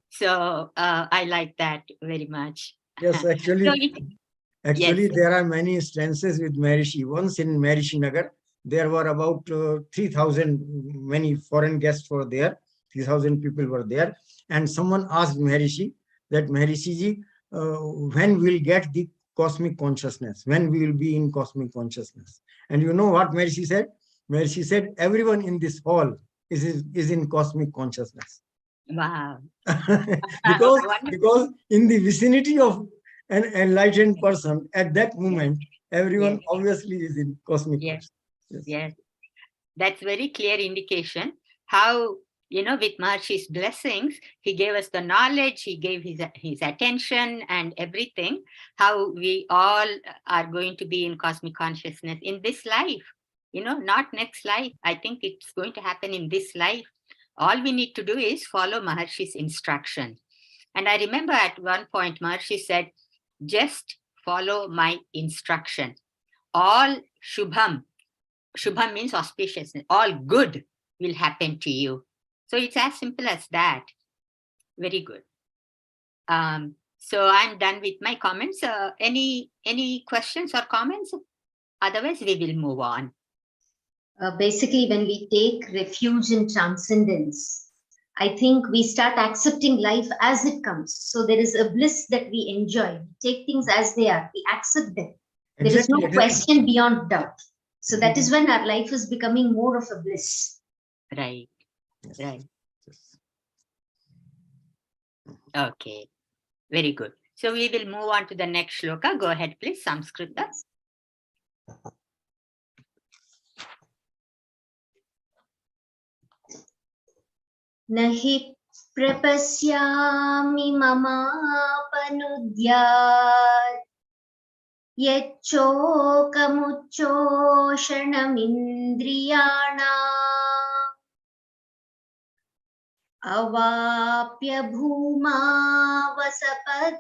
So I like that very much. Yes, actually, Yes. there are many instances with Maharishi. Once in Maharishi Nagar, there were about 3,000, many foreign guests were there. 3,000 people were there. And someone asked Maharishi that, Maharishi Ji, when we'll get the cosmic consciousness, when we will be in cosmic consciousness. And you know what Maharishi said? Maharishi said, everyone in this hall is in cosmic consciousness. Wow. because in the vicinity of an enlightened person at that moment, everyone obviously is in cosmic consciousness. Yes. That's very clear indication how, you know, with Maharishi's blessings, he gave us the knowledge, he gave his attention and everything, how we all are going to be in cosmic consciousness in this life, you know, not next life. I think it's going to happen in this life. All we need to do is follow Maharishi's instruction. And I remember at one point, Maharishi said, just follow my instruction. All Shubham means auspiciousness, all good will happen to you. So it's as simple as that. Very good. So I'm done with my comments. Any questions or comments? Otherwise, we will move on. Basically, when we take refuge in transcendence, I think we start accepting life as it comes. So there is a bliss that we enjoy. We take things as they are. We accept them. There is no question beyond doubt. So that is when our life is becoming more of a bliss. Right. Right. Okay. Very good. So we will move on to the next shloka. Go ahead, please, Samskrita. Nahi prapasyami mamapanudhyat यच्चोकमुच्चोषणमिन्द्रियाणा अवाप्य भूमा वसपत्नमृद्धम्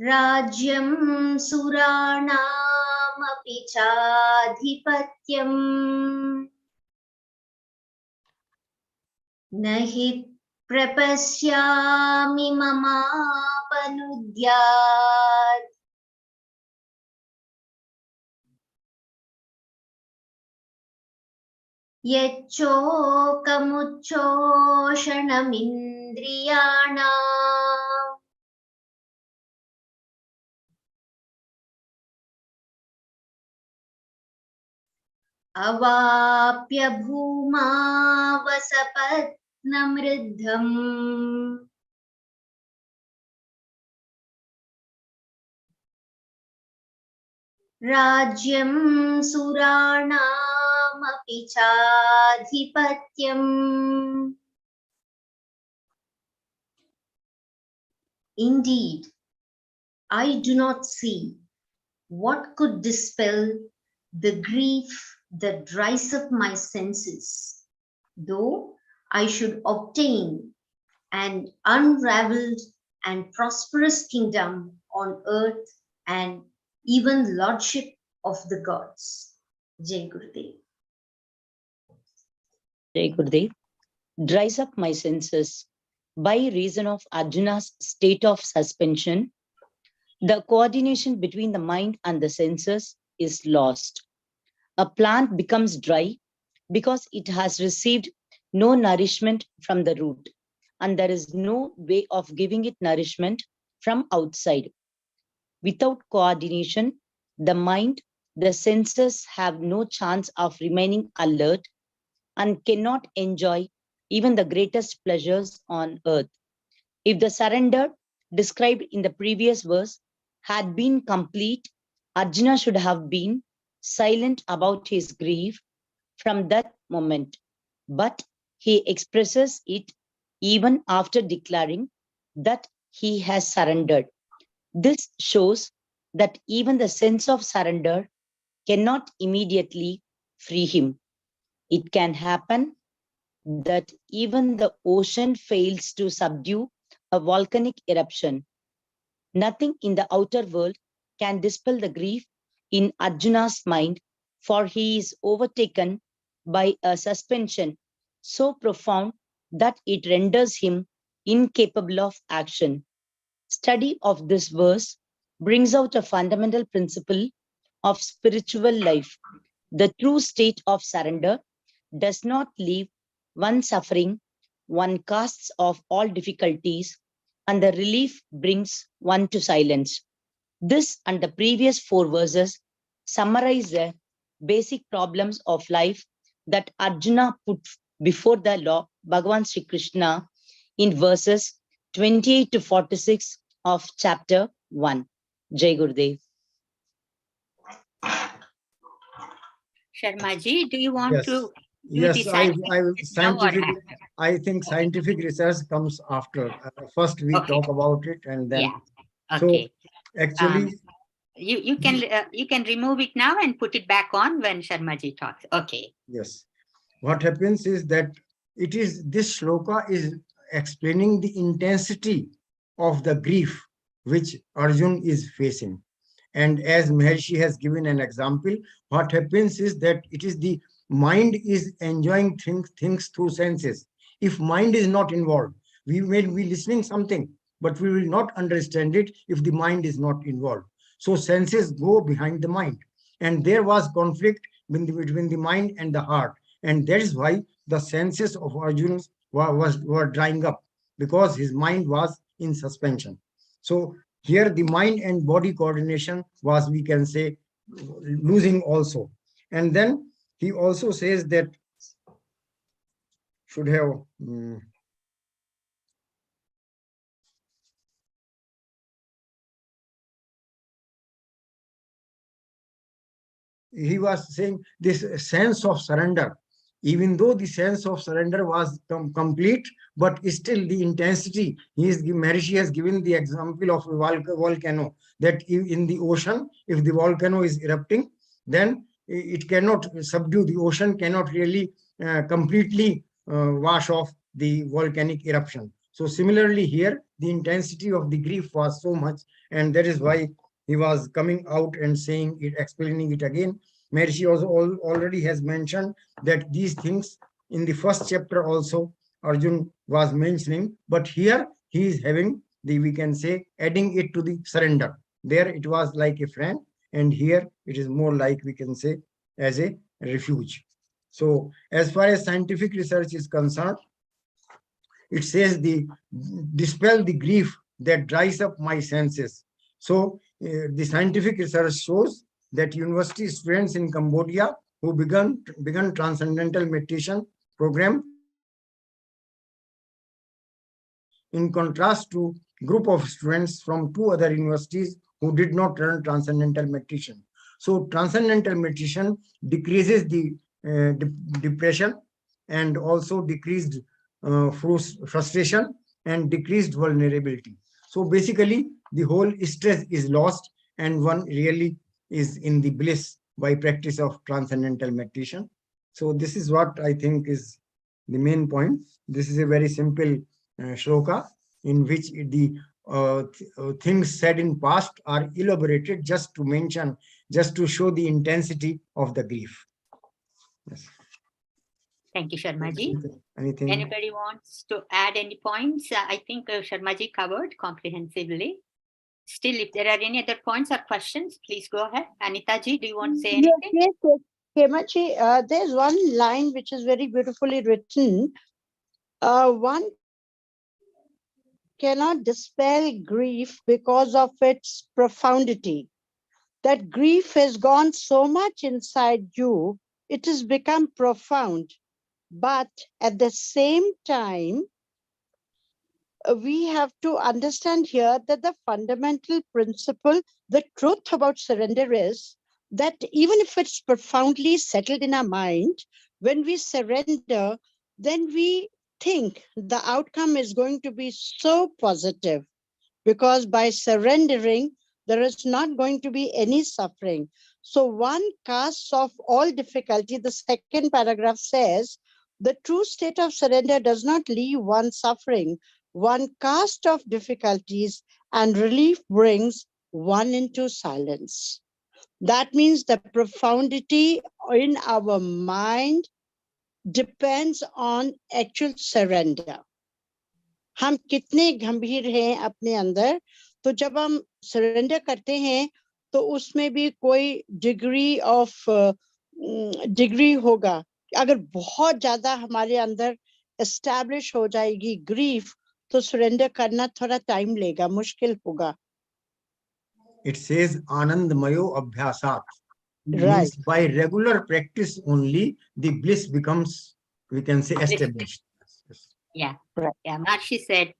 राज्यं सुराणामपि चाधिपत्यम् न हि प्रपश्यामि ममापनुद्यात् यच्चोकमुच्चोषणमिन्द्रियाणाम् अवाप्य भूमा वसपत्नमृद्धम् राज्यं सुराणामपि चाधिपत्यम् Indeed, I do not see what could dispel the grief that dries up my senses, though I should obtain an unraveled and prosperous kingdom on earth and even lordship of the gods. Jai Gurudev. Jai Gurudev. Dries up my senses. By reason of Arjuna's state of suspension, the coordination between the mind and the senses is lost. A plant becomes dry because it has received no nourishment from the root, and there is no way of giving it nourishment from outside. Without coordination, the mind, the senses have no chance of remaining alert and cannot enjoy even the greatest pleasures on earth. If the surrender described in the previous verse had been complete, Arjuna should have been silent about his grief from that moment. But he expresses it even after declaring that he has surrendered. This shows that even the sense of surrender cannot immediately free him. It can happen that even the ocean fails to subdue a volcanic eruption. Nothing in the outer world can dispel the grief in Arjuna's mind, for he is overtaken by a suspension so profound that it renders him incapable of action. Study of this verse brings out a fundamental principle of spiritual life. The true state of surrender does not leave one suffering, one casts off all difficulties, and the relief brings one to silence. This and the previous four verses summarize the basic problems of life that Arjuna put before the Lord Bhagavan Sri Krishna in verses 28 to 46 of chapter 1. Jai Gurudev. Sharma ji, do you want Yes. to do Yes, the scientific I think scientific research comes after. First, we talk about it, and then. Yeah. So, Okay. actually, You can remove it now and put it back on when Sharma ji talks. Okay. yes. What happens is that this shloka is explaining the intensity of the grief which Arjun is facing. And as Maharishi has given an example, what happens is that it is the mind is enjoying things through senses. If mind is not involved, we may be listening something, but we will not understand it if the mind is not involved. So senses go behind the mind. And there was conflict between the mind and the heart. And that is why the senses of Arjuna were drying up, because his mind was in suspension. So here the mind and body coordination was, we can say, losing also. And then he also says that should have he was saying this sense of surrender Even though the sense of surrender was complete, but still the intensity, Maharishi has given the example of a volcano, that in the ocean, if the volcano is erupting, then it cannot subdue, the ocean cannot really completely wash off the volcanic eruption. So similarly here, the intensity of the grief was so much, and that is why he was coming out and saying it, explaining it again. Maharishi also already has mentioned that these things in the first chapter also Arjun was mentioning, but here he is having the, we can say, adding it to the surrender. There it was like a friend, and here it is more like, we can say, as a refuge. So as far as scientific research is concerned, it says the dispel the grief that dries up my senses. So the scientific research shows that university students in Cambodia who began transcendental meditation program, in contrast to group of students from 2 other universities who did not learn transcendental meditation. So transcendental meditation decreases the depression, and also decreased frustration and decreased vulnerability. So basically the whole stress is lost, and one really is in the bliss by practice of transcendental meditation. So this is what I think is the main point. This is a very simple shloka in which the things said in past are elaborated just to mention, just to show the intensity of the grief. Yes. Thank you, Sharma ji. Anything? Anybody wants to add any points? I think Sharma ji covered comprehensively. Still, if there are any other points or questions, please go ahead. Anita ji, do you want to say anything? Yes, Hema ji, there's one line which is very beautifully written. One cannot dispel grief because of its profundity. That grief has gone so much inside you, it has become profound. But at the same time, we have to understand here that the fundamental principle, the truth about surrender is that even if it's profoundly settled in our mind, when we surrender, then we think the outcome is going to be so positive, because by surrendering, there is not going to be any suffering. So one casts off all difficulty. The second paragraph says, the true state of surrender does not leave one suffering. One cast off difficulties and relief brings one into silence. That means the profundity in our mind depends on actual surrender. हम कितने गंभीर हैं अपने अंदर, तो जब हम surrender करते हैं तो उसमें भी कोई डिग्री होगा. अगर बहुत ज्यादा हमारे अंदर एस्टैब्लिश हो जाएगी ग्रीफ, तो सरेंडर करना थोड़ा टाइम लेगा, मुश्किल होगा. It says Anandmayo Abhyasat. Right. Means by regular practice only the bliss becomes, we can say, established. Yeah. Right. Yeah. Maharishi said,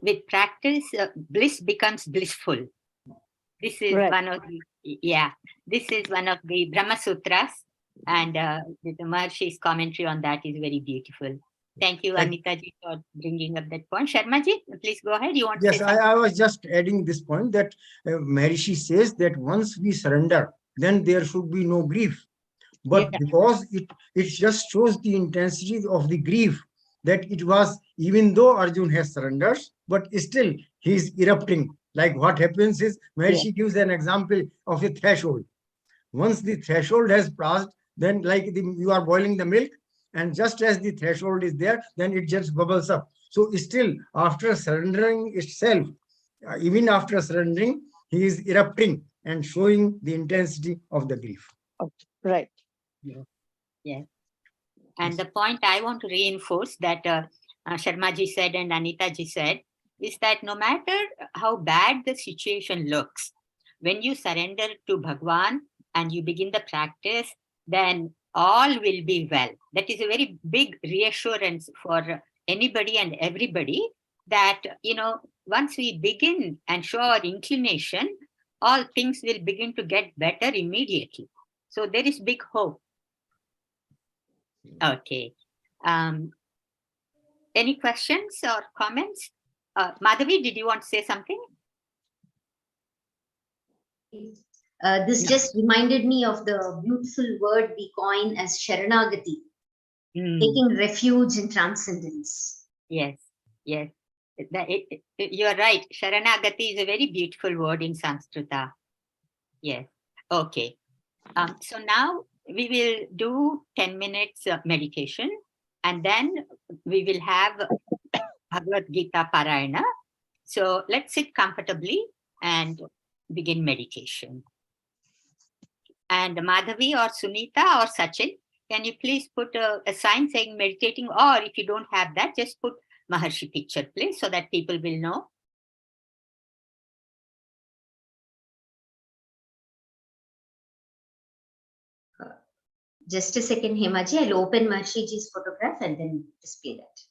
with practice, bliss becomes blissful. This is Right. one of the, this is one of the Brahma Sutras, and the Maharishi's commentary on that is very beautiful. Thank you, Anita ji, for bringing up that point. Sharma ji, please go ahead. You want to Yes, say something? I was just adding this point that Maharishi says that once we surrender, then there should be no grief. But because it just shows the intensity of the grief, that it was, even though Arjun has surrendered, but still he is erupting. Like what happens is, Maharishi gives an example of a threshold. Once the threshold has passed, then like you are boiling the milk, and just as the threshold is there, then it just bubbles up. So still, after surrendering itself, even after surrendering, he is erupting and showing the intensity of the grief. Right. Yes. And the point I want to reinforce that Sharma ji said and Anita ji said is that no matter how bad the situation looks, when you surrender to Bhagwan and you begin the practice, then all will be well. That is a very big reassurance for anybody and everybody that, once we begin and show our inclination, all things will begin to get better immediately. So there is big hope. Okay. Any questions or comments? Madhavi, did you want to say something? This just reminded me of the beautiful word we coin as Sharanagati, taking refuge in transcendence. Yes, yes. You are right. Sharanagati is a very beautiful word in Sanskrita. Yes. Okay. So now we will do 10 minutes of meditation, and then we will have Bhagavad Gita Parayana. So let's sit comfortably and begin meditation. And Madhavi or Sunita or Sachin, can you please put a sign saying meditating, or if you don't have that, just put Maharishi picture, please, so that people will know. Just a second, Hemaji. I'll open Maharishi Ji's photograph and then display that.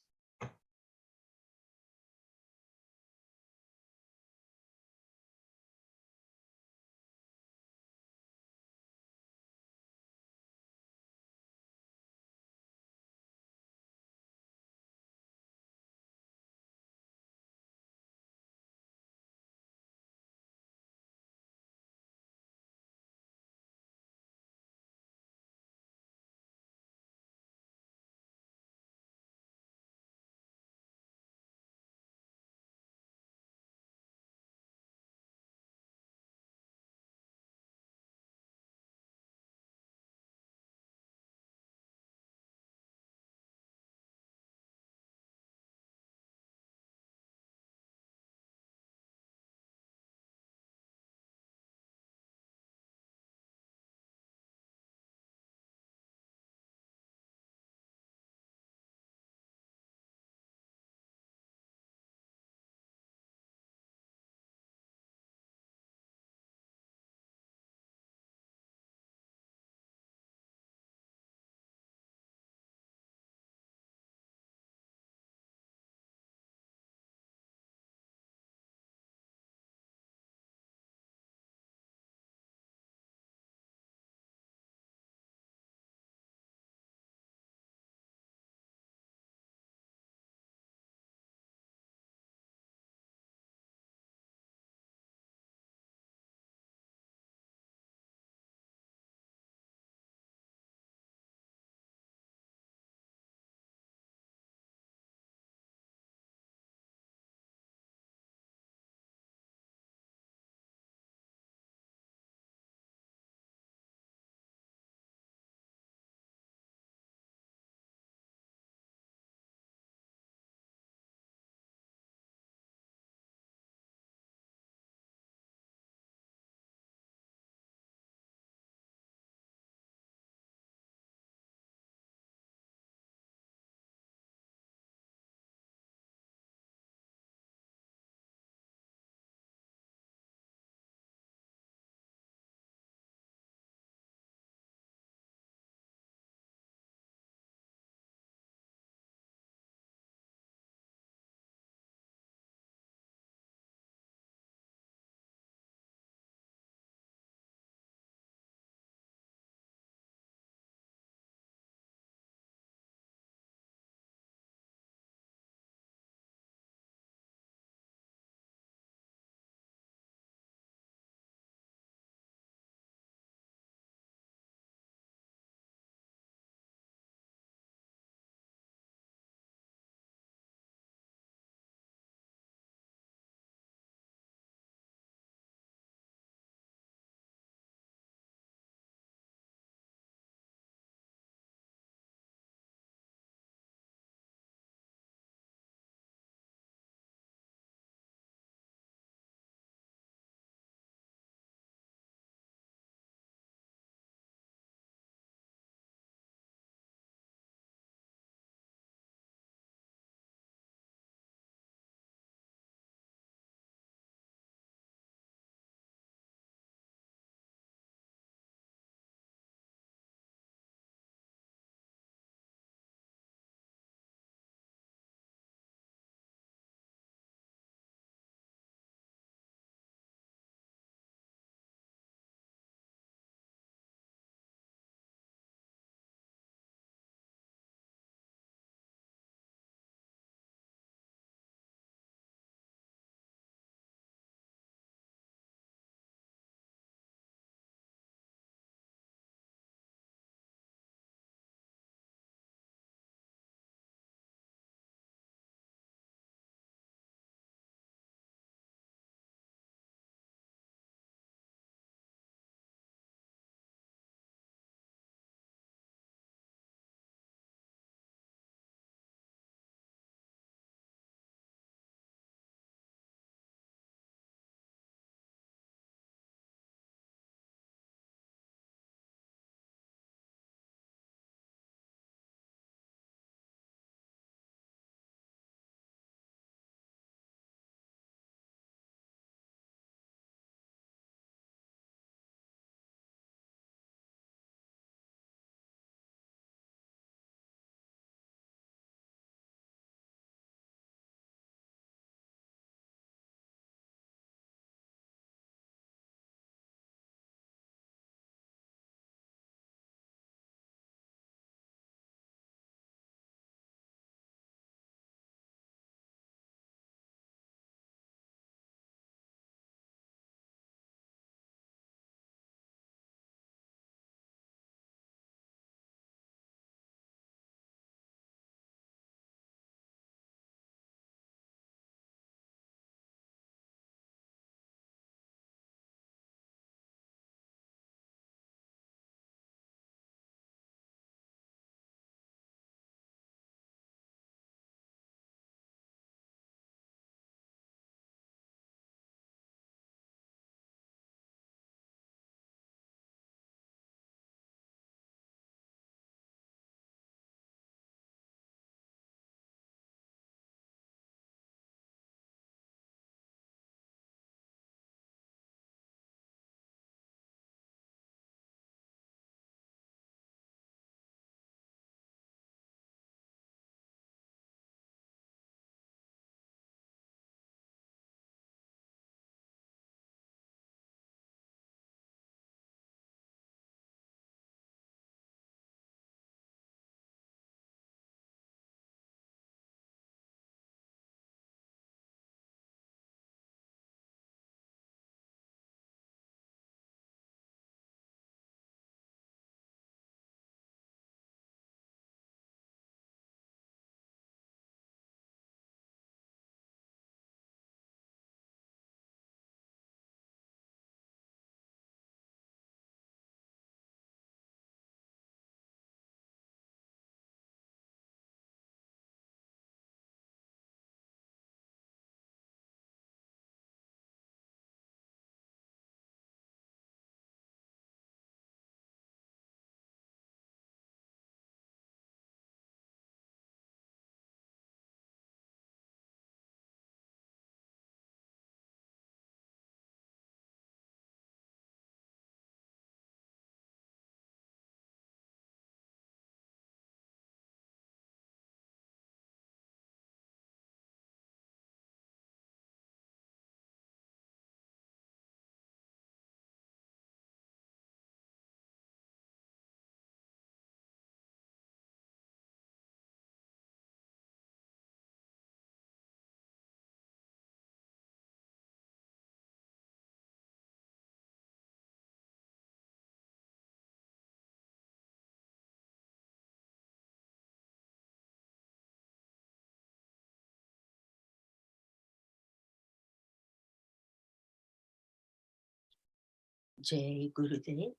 Jai Gurudev.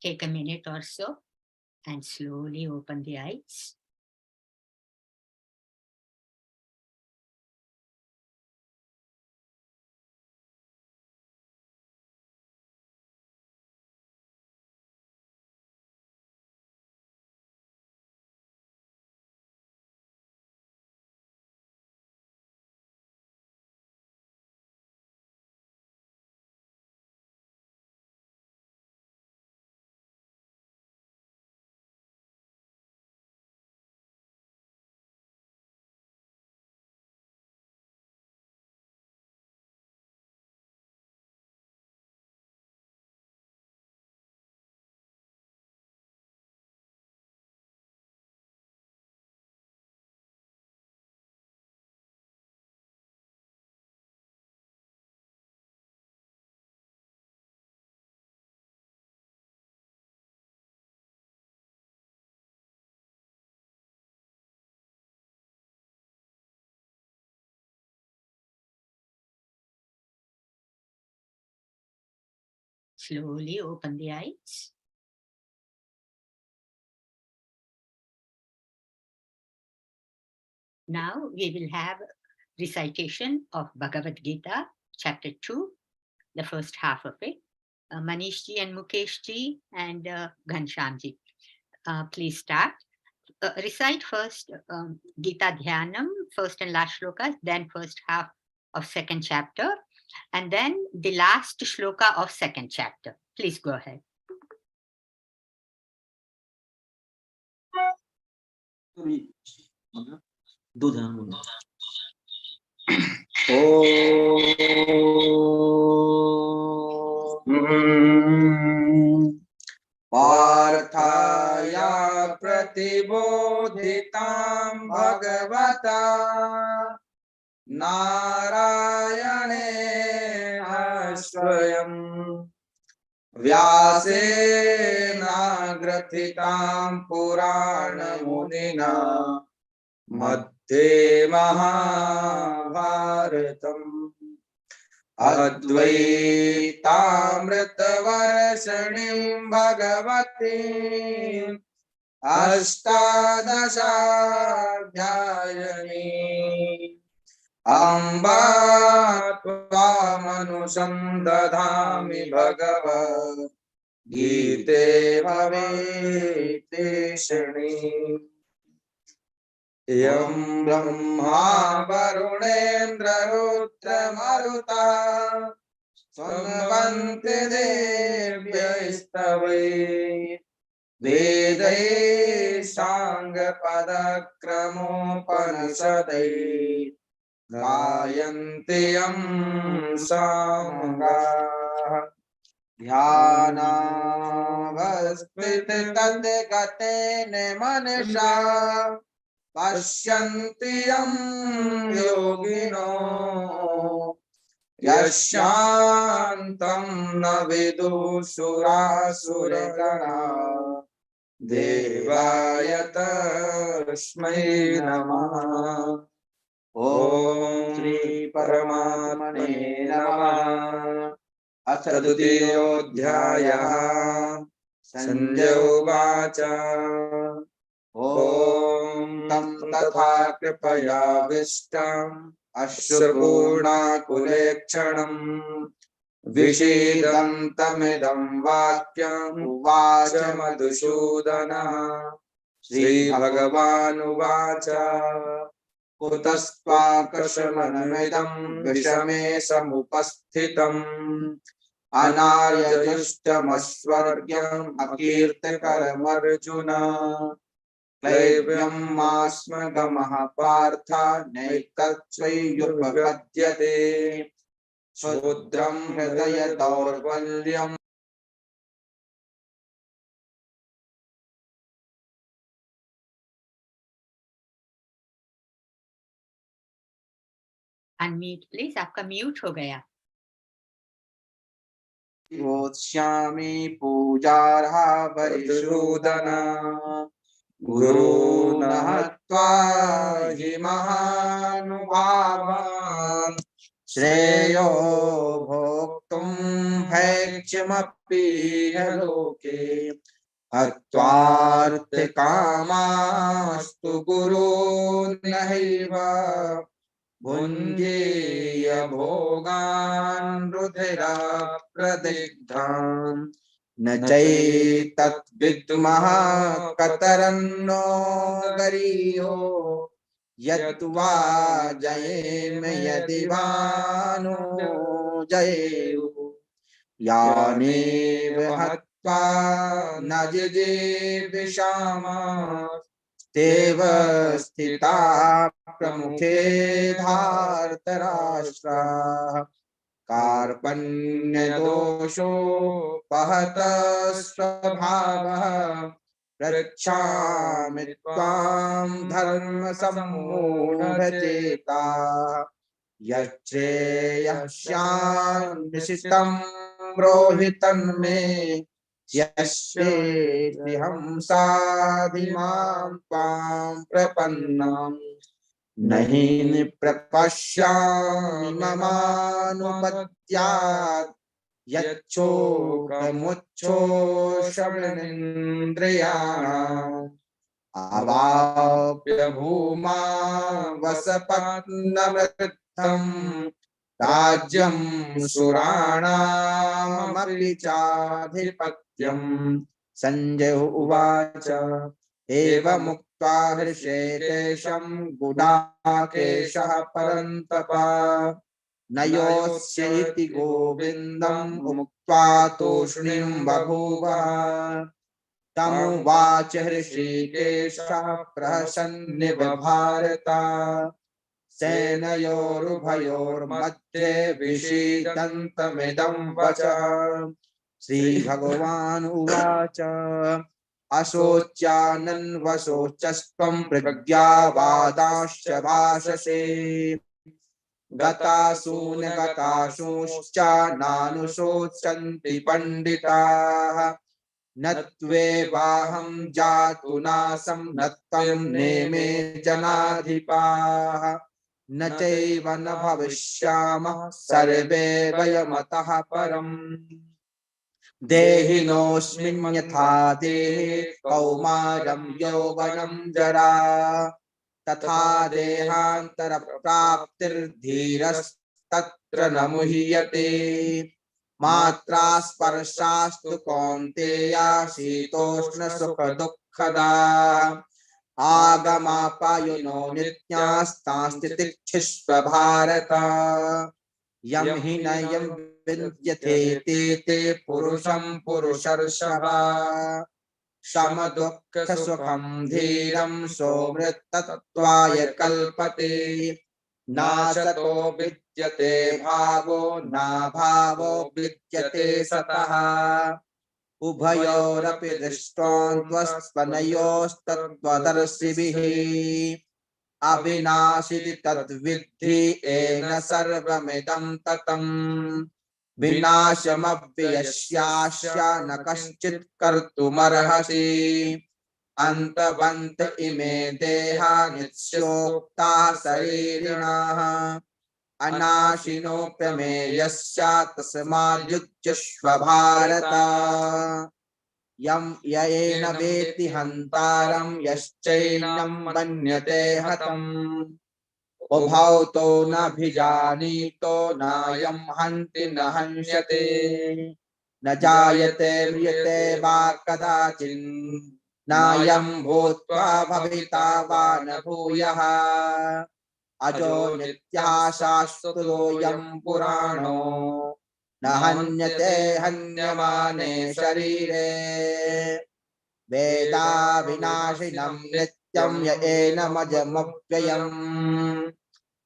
Take a minute or so and slowly open the eyes. Slowly open the eyes. Now we will have recitation of Bhagavad Gita, chapter 2, the first half of it. Manish Ji and Mukesh Ji and Ghanshyam Ji, please start. Recite first Gita Dhyanam, first and last shlokas, then first half of second chapter, and then the last shloka of second chapter. Please go ahead. पार्थाया प्रतिबोधितां भगवता नारायणेन स्वयं व्यासेन ग्रथितां पुराणमुनिना मध्ये महाभारतम् अद्वैतामृतवर्षिणीं भगवतीम् अष्टादशाध्यायिनीम् अम्ब त्वामनुशं दधामि भगवद्गीते भवेतेशणी यं ब्रह्मा वरुणेन्द्ररुद्रमरुता स्तुवन्ति देव्यैस्तवै वेदैः साङ्गपदक्रमोपनिषदै गायन्ति यं सामगाः ध्यानावस्थितगतेन मनसा पश्यन्ति यं योगिनो यशान्तं न विदुषुरासुरगणा देवाय तस्मै नमः। ॐ श्री परमात्मने नमः। अथ द्वितीयोऽध्यायः। संजय उवाच ॐ तं तथा कृपयाविष्टम् अश्रुपूर्णाकुलेक्षणम् विषीदन्तमिदं वाक्यम् उवाच मधुसूदनः। श्रीभगवानुवाच कुतस्त्वाकर्षमनमिदं विषमे समुपस्थितम् अनार्यजुष्टमस्वर्ग्यम् अकीर्तिकरमर्जुन क्लैव्यं मास्मगमः पार्थ नैतत्स्वैयुपपद्यते क्षुद्रं हृदय दौर्बल्यम् अनम्यूट प्लीज, आपका म्यूट हो गया। योत्स्यामि पूजार्हा परिशोदन गुरून् हत्वा हि महानुभावान् श्रेयो भोक्तुं भैक्ष्यमपि लोके हत्वार्थकामास्तु गुरोर्नैव भुञ्जीय भोगान् रुधिरप्रदिग्धान् न चैतद्विद्मः कतरन्नो गरीयो यत्वा जयेम यदि वा नो जयेयुः यानेव हत्वा न जिजीविषामस्तेव स्थिता प्रमुखे धार्तराष्ट्राः कार्पण्यदोषोपहत स्वभावः रक्षामि त्वां धर्मसम्मूढचेताः यच्छ्रेयस्यान्निशितं ब्रूहि तन्मे यस्येऽहं साधिमां त्वां प्रपन्नम् न हि प्रपश्यामि ममानुपद्यात् यच्छोकमुच्छोषमिन्द्रियाणाम् अवाप्य भूमा वसपत्नवृद्धम् राज्यं सुराणामपि चाधिपत्यम् संजय उवाच एवमुक्त्वा हृषीकेशं गुडाकेशः परन्तप न योत्स्य इति गोविन्दम् मुक्त्वा तूष्णीं बभूव तमुवाच हृषीकेशः प्रहसन्निव भारत सेनयोरुभयोर्मध्ये विषीदन्तमिदं वचः श्रीभगवान् उवाच अशोच्यानन्वशोचस्त्वं प्रज्ञावादांश्च भाषसे गतासूनगतासूंश्च नानुशोचन्ति पंडिताः न त्वेवाहं जातु नासं न त्वं नेमे जनाधिपाः न चैव न भविष्यामः सर्वे वयमतः परम् देहिनोऽस्मिन् यथा देहे कौमारं यौवनं जरा तथा देहान्तरप्राप्तिर्धीरस्तत्र न मुह्यते मात्रा स्पर्शास्तु कौन्तेया शीतोष्ण सुख दुःखदा आगमापायुनो नित्यास्तांस्तितिक्षिष्व भारत यं हि न यं विद्यते ते पुरुषं पुरुषर्षभ शम दुःख सुखं धीरं सोमृतत्वाय कल्पते नासतो विद्यते भावो नाभावो विद्यते सतः उभयोरपि दृष्टोऽन्त्वस्पनयोस्तत्त्वदर्शिभिः अविनाशिति तद्विद्धि येन सर्वमिदं ततम् विनाशमव्ययस्यास्य न कश्चित् कर्तुमर्हसि अन्तवन्त इमे देहा नित्योक्ताः शरीरिणः अनाशिनोऽप्यमेयस्य तस्माद्युज्यस्व भारत यं येन वेत्ति हन्तारं यश्चैनं मन्यते हतम् उभौ तो नाभिजानीतो नायं हन्ति न हन्यते न जायते म्रियते वा कदाचित् नायं भूत्वा भविता वा न भूयः अजो नित्यः शाश्वतोऽयं पुराणो न हन्यते हन्यमाने शरीरे वेदा विनाशिनं नित्यं येनमजमव्ययम्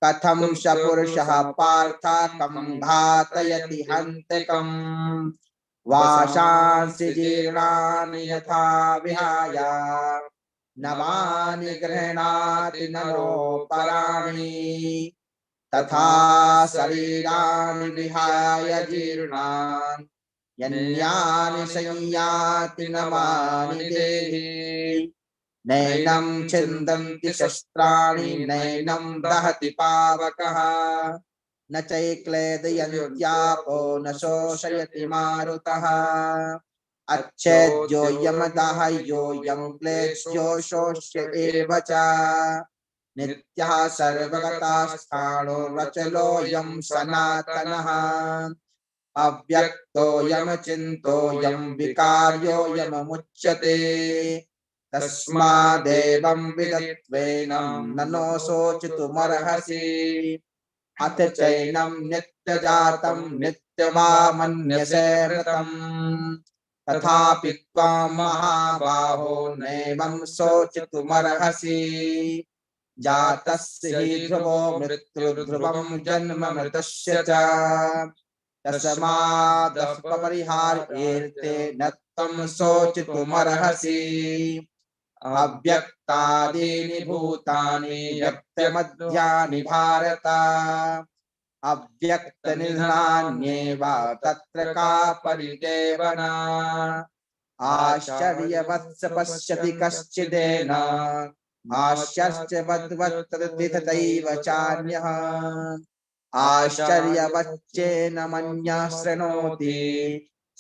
कथं स पुरुषः पार्थ कं घातयति हन्तिकम् वाशांसि जीर्णानि यथा विहाय नवानि गृह्णाति नरोपराणि तथा शरीराणि विहाय जीर्णानि यन्यानि संयाति नवानि देहि नैनं छिन्दन्ति शस्त्राणि नैनं दहति पावकः न न चैक्लेदयन्त्यापो न शोषयति मारुतः अच्छेद्यो यमदाह्यो यं क्लेश्यो शोष्य एव च नित्यः सर्वगतः वचलोऽयं सनातनः अव्यक्तोऽयमचिन्तोऽयं विकार्योऽयममुच्यते तस्मादेवं विदत्वेनं ननो शोचितुमर्हसि अथ चैनं नित्यजातं नित्यमामन्यसे मृतम् तथापि त्वां महाबाहो नैवं शोचितुमर्हसि जातस्य हि ध्रुवो मृत्युर्ध्रुवं जन्म मृतस्य च तस्मादपरिहार्येऽर्थे न त्वं शोचितुमर्हसि अव्यक्तादीनि भूतानि व्यक्तमध्यानि भारत अव्यक्तनिधनान्येव तत्र का परिदेवना आश्चर्यवत्स पश्यति कश्चिदेन आश्चर्यवद्वत्तदिथतैव चान्यः आश्चर्यवच्चेन मन्यः शृणोति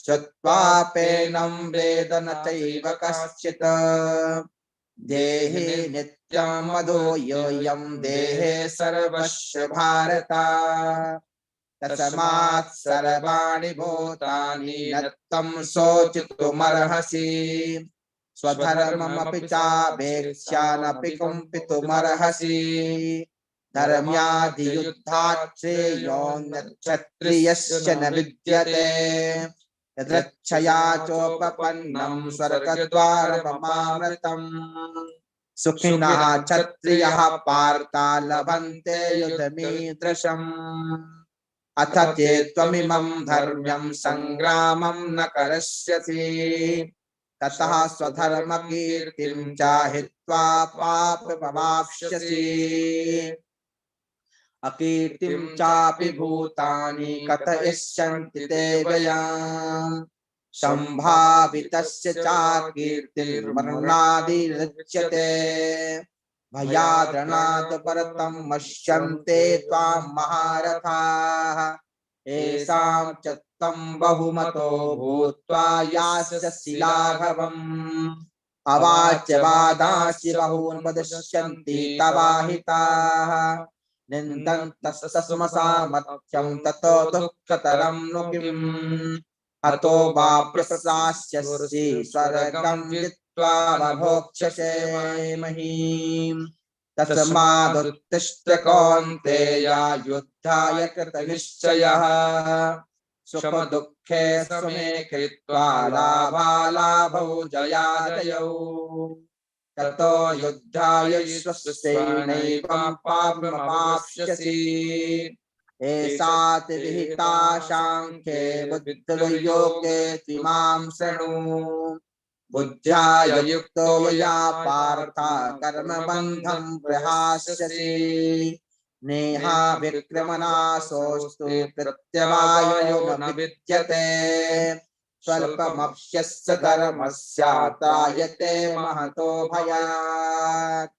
श्रुत्वाप्येनं वेद न चैव कश्चित् देहे नित्यं मदो योऽयं देहे सर्वस्य भारत तस्मात् सर्वाणि भूतानि न त्वं शोचितुमर्हसि स्वधर्ममपि चावेक्ष्यानपि कुम्पितुमर्हसि धर्म्याधियुद्धात् श्रेयोऽन्यक्षत्रियस्य न विद्यते यदृच्छया चोपपन्नं स्वर्गद्वारमपावृतम् सुखिनः क्षत्रियः पार्था लभन्ते युधमीदृशम् अथ चेत्त्वमिमं धर्म्यं सङ्ग्रामं न करिष्यसि ततः स्वधर्मकीर्तिं च हित्वा पापमवाप्स्यसि अकीर्तिं चापि भूतानि कथयिष्यन्ति ते व्ययाम् सम्भावितस्य चाकीर्तिर्मरणादिरुच्यते भयाद्रणात् परतं मश्यन्ते त्वां महारथाः येषां च त्वं बहुमतो भूत्वा यास्यसि लाघवम् अवाच्य वादांसि बहून् वदिष्यन्ति तवाहिताः निन्दन्तस्तस्मसामर्थ्यं ततो दुःखतरं नु किम् हतो वा प्रप्रदास्यसि स्वर्गं जित्वा वभोक्ष्यसे महीम् तस्मादुत्तिष्ठ कौन्तेय युद्धाय कृतनिश्चयः सुखदुःखे समे कृत्वा लाभालाभौ जयाजयौ ततो युद्धाय स्वस्यैनैवं पापमवाप्स्यसि एषा ते विहिता सांख्ये बुद्धिर्योगे त्विमां शृणु बुद्ध्या युक्तो यया पार्थ कर्मबन्धं प्रहास्यसि नेहा विक्रमनाशोऽस्तु प्रत्यवायो न विद्यते स्वल्पमप्यस्य धर्मस्य त्रायते महतो भयात्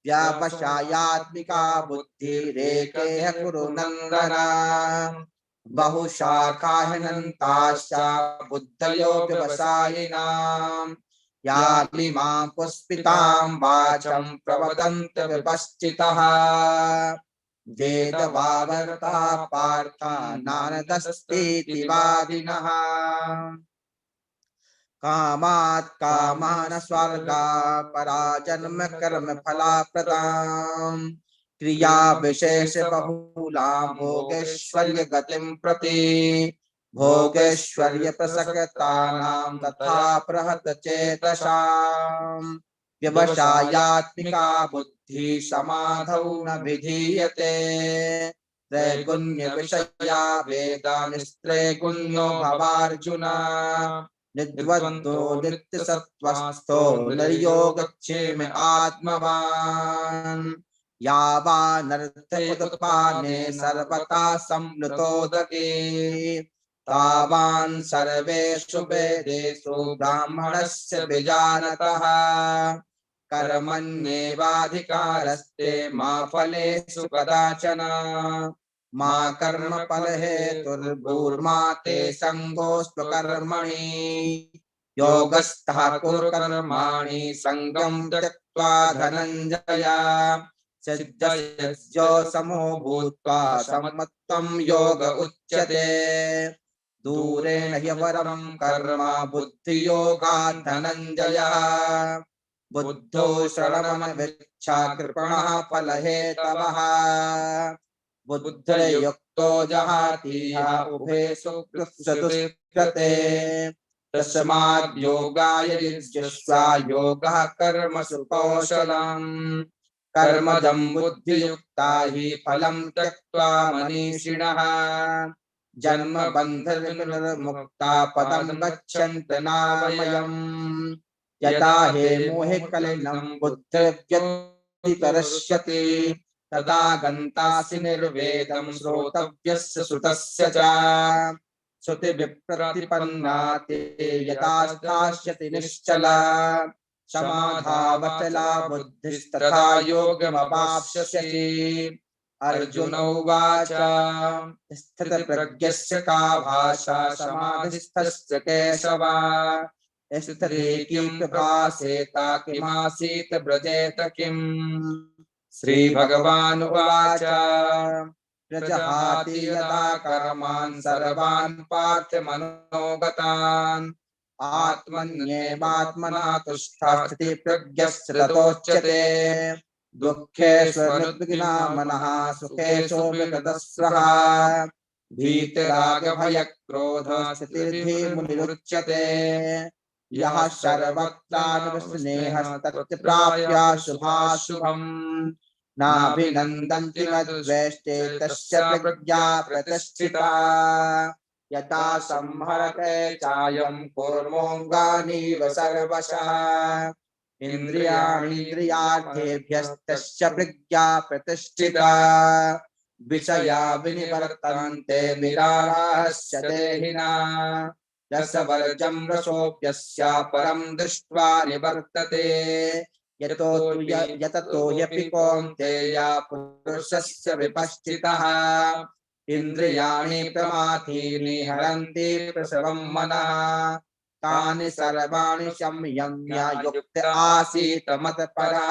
व्यावसायात्मिका बुद्धिरेकेह कुरु नन्दन बहुशाखा ह्यनन्ताश्च बुद्धयो व्यवसायिनाम् यामिमां पुष्पितां वाचं प्रवदन्त विपश्चितः वेदवावर्ता पार्थ नारदस्तीति वादिनः कामात् कामान स्वर्गा पराजन्म कर्म फलाप्रदां क्रिया विशेष बहुलां भोगेश्वर्य गतिं प्रति भोगेश्वर्य प्रसक्तानां तथा प्रहत चेतसां व्यवसायात्मिका बुद्धि समाधौ न विधीयते त्रैगुण्य विषया वेदा निस्त्रैगुण्यो भवार्जुन निद्वन्द्वो नित्यसत्त्वस्थो निर्योगक्षेम आत्मवान् यावानर्थमुत्पाने सर्वथा संप्लुतोदके तावान् सर्वेषु वेदेषु ब्राह्मणस्य विजानतः कर्मण्येवाधिकारस्ते मा फलेषु कदाचन मा कर्म फल हेतुर्भूर्मा ते संगोऽस्तु कर्मणि योगस्थः कुरु कर्माणि संगं त्यक्त्वा धनञ्जय सिद्धयो समो भूत्वा समत्वं योग उच्यते दूरेण ह्यवरं कर्म बुद्धियोगात् धनञ्जयः बुद्धौ शरणमनविच्छा कृपणः फलहेतवः बुद्धिर्युक्तो जहातीह उभे सुकृते तस्माद् योगाय युज्यस्व योगः कर्मसु कौशलम् कर्मजं बुद्धियुक्ता हि फलं त्यक्त्वा मनीषिणः जन्म बन्धविमुक्ता पदं गच्छन्ति नामयम् यदा हे मोहे कलिनं बुद्धिर्व्यतितरिष्यति तदा गन्तासि निर्वेदं श्रोतव्यस्य श्रुतस्य च श्रुतिविप्रतिपन्ना ते यदा स्थास्यति निश्चला समाधावचला बुद्धिस्तथा योगमवाप्स्यसि अर्जुन उवाच स्थितप्रज्ञस्य का भाषा समाधिस्थस्य केशव स्थिरे किं प्रभासेता किमासीत व्रजेत किम् श्रीभगवानुवाच प्रजहाति यदा कर्मान् सर्वान् पार्थ मनोगतान् आत्मन्येवात्मना तुष्टः स्थितिप्रज्ञस्ततोच्यते दुःखेष्वनुद्विग्ना मनः सुखेषु विगतस्पृहः भीतिरागभयक्रोधस्थितिर्धीर्मुनिरुच्यते यः सर्वत्रानुस्नेहस्तस्य प्राप्य शुभाशुभम् नाभिनन्दन्ति न द्वेष्टे तस्य प्रज्ञा प्रतिष्ठिता यथा संहरते चायं कूर्मोऽङ्गानीव सर्वशः इन्द्रियाणीन्द्रियार्थेभ्यस्तस्य प्रज्ञा प्रतिष्ठिता विषया विनिवर्तन्ते विरारास्य देहिना रसवर्जं रसोऽप्यस्य परं दृष्ट्वा निवर्तते यततो ह्यपि कौन्तेय पुरुषस्य विपश्चितः इन्द्रियाणि प्रमाथीनि हरन्ति प्रसवं मनः तानि सर्वाणि संयम्य युक्त आसीत् मत्परः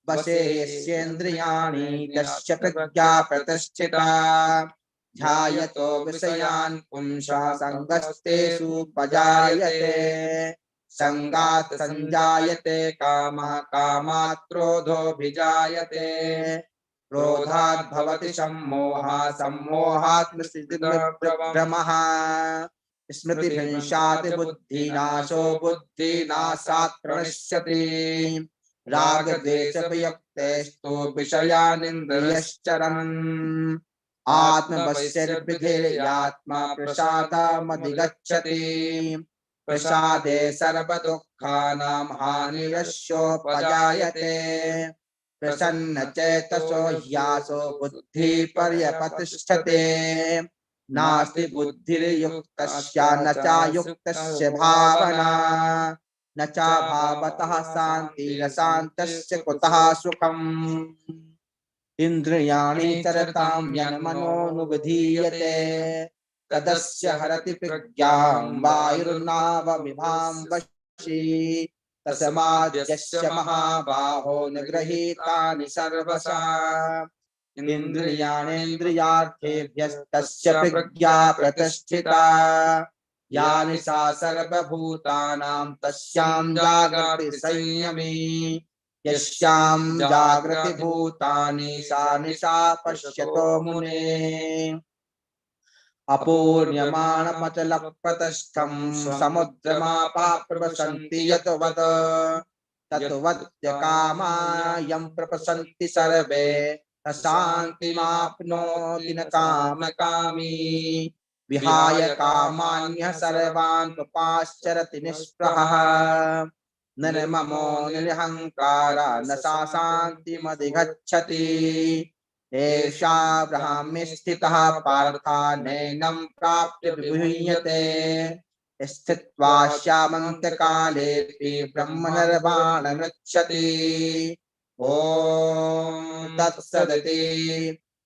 वशे यस्येन्द्रियाणि तस्य प्रज्ञा प्रतिष्ठिता ध्यायतो विषयान् पुंसा सङ्गस्तेषुपजायते संगात् संजायते कामः कामात् क्रोधोऽभिजायते क्रोधात् भवति सम्मोहः सम्मोहात् भ्रमः स्मृतिभ्रंशात् बुद्धिनाशो बुद्धिनाशात् प्रणश्यति रागद्वेषवियुक्तेस्तु विषयानिन्द्रियश्चरन् आत्मवश्यर्विधेयात्मा प्रसादमधिगच्छति प्रसादे सर्वदुःखानां हानिरस्योपजायते प्रसन्नचेतसो ह्यासो बुद्धिः पर्यपतिष्ठते नास्ति बुद्धिर्युक्तस्य न चायुक्तस्य भावना न चाभावतः शान्तिरशान्तस्य कुतः सुखम् इन्द्रियाणि चरतां यन्मनोनुविधीयते तदस्य हरति प्रज्ञां वायुर्नावमिभां वशी तस्माद्यस्य महाबाहो निगृहीतानि सर्वशः इन्द्रियाणीन्द्रियार्थेभ्यस्तस्य प्रज्ञा प्रतिष्ठिता यानि सा सर्वभूतानां तस्यां जागर्ति संयमी यस्यां जागृति भूतानि सा निशा पश्यतो मुने अपूर्ण्यमाणमचलप्रतिष्ठं समुद्रमापः प्रवसन्ति यतवत् तत्वत्यकामायं प्रपसन्ति सर्वे शान्तिमाप्नोति न कामकामी विहाय कामान्यः सर्वान् उपाश्चरति निःस्पृहः निर्ममो निरहङ्कारः न सा शान्तिमधिगच्छति एषा ब्रह्मे स्थितः पार्था नैनं प्राप्य विभूयते स्थित्वा श्यामन्तकालेऽपि ब्रह्मनिर्वाणमृच्छति ॐ तत्सदिति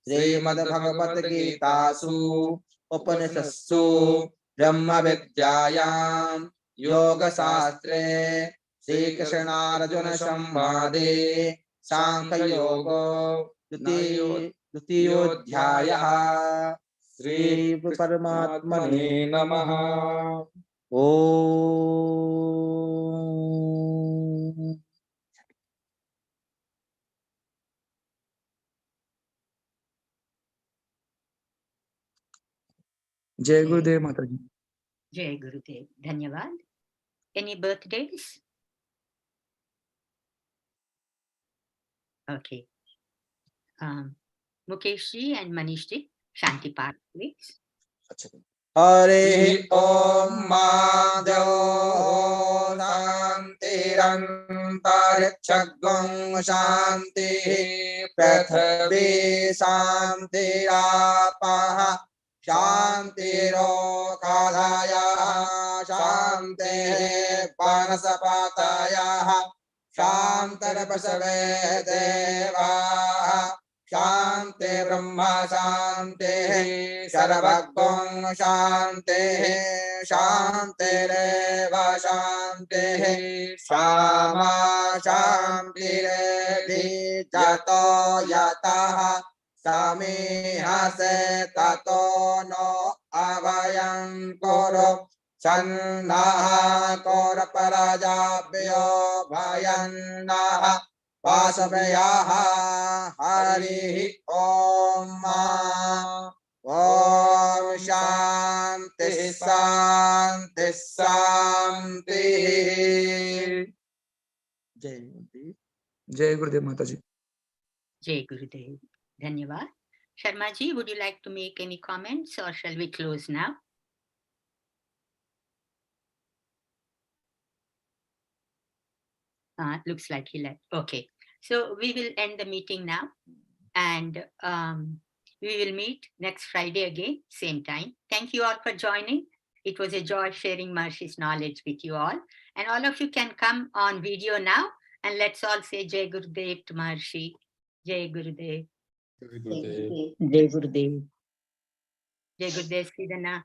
श्रीमद्भगवद्गीतासु उपनिषत्सु ब्रह्मविद्यायां योगशास्त्रे श्रीकृष्णार्जुन संवादे सांख्ययोगो द्वितीयोऽध्यायः। श्री परमात्मने नमः। ओम। जय गुरुदेव माता जी। Jai Gurudev. Dhanyavad. Any birthdays? Okay. Mukesh ji and Manish ji, Shanti Path, please. हरे ओम माधव शांतिरंतरिक्षगं शांति पृथ्वी शांतिरापः शांतिरोषधयः शान्तिः वनस्पतयः शान्तिर्पशवे देवाः शान्ति ब्रह्म शान्तिः सर्वगं शान्तिः शान्तिरेव शान्तिः सामा शान्तिरेधि जतो यतः समीहसे ततो नो अभयं कुरु छन्नः कुरु प्रजाभ्यो भयन्नः वासवयाः हरिः ओम। ओम शांति शांति शांति। जय गुरुदेव। जय गुरुदेव माता जी। Jai Gurudev. Dhanyavad. Sharma ji, would you like to make any comments or shall we close now? Looks like he left. Okay. So we will end the meeting now and we will meet next Friday again, same time. Thank you all for joining. It was a joy sharing Maharishi's knowledge with you all. And all of you can come on video now and let's all say Jai Gurudev to Maharishi. Jai Gurudev. Jai Gurudev. Jai Gurudev Sridhana.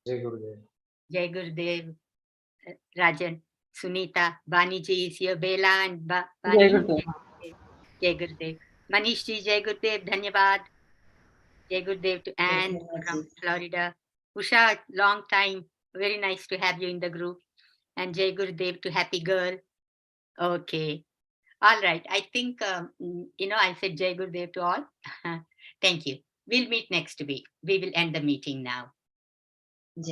Jai Gurudev. Jai Gurudev Rajan. Sunita, Bani ji is here, Bela and Bani. Jai Gurudev. Jai Gurudev. Manish ji, Jai Gurudev, Dhanyavad. Jai Gurudev to Anne from Florida. Usha, long time. Very nice to have you in the group. And Jai Gurudev to Happy Girl. Okay. All right. I think, I said Jai Gurudev to all. Thank you. We'll meet next week. We will end the meeting now.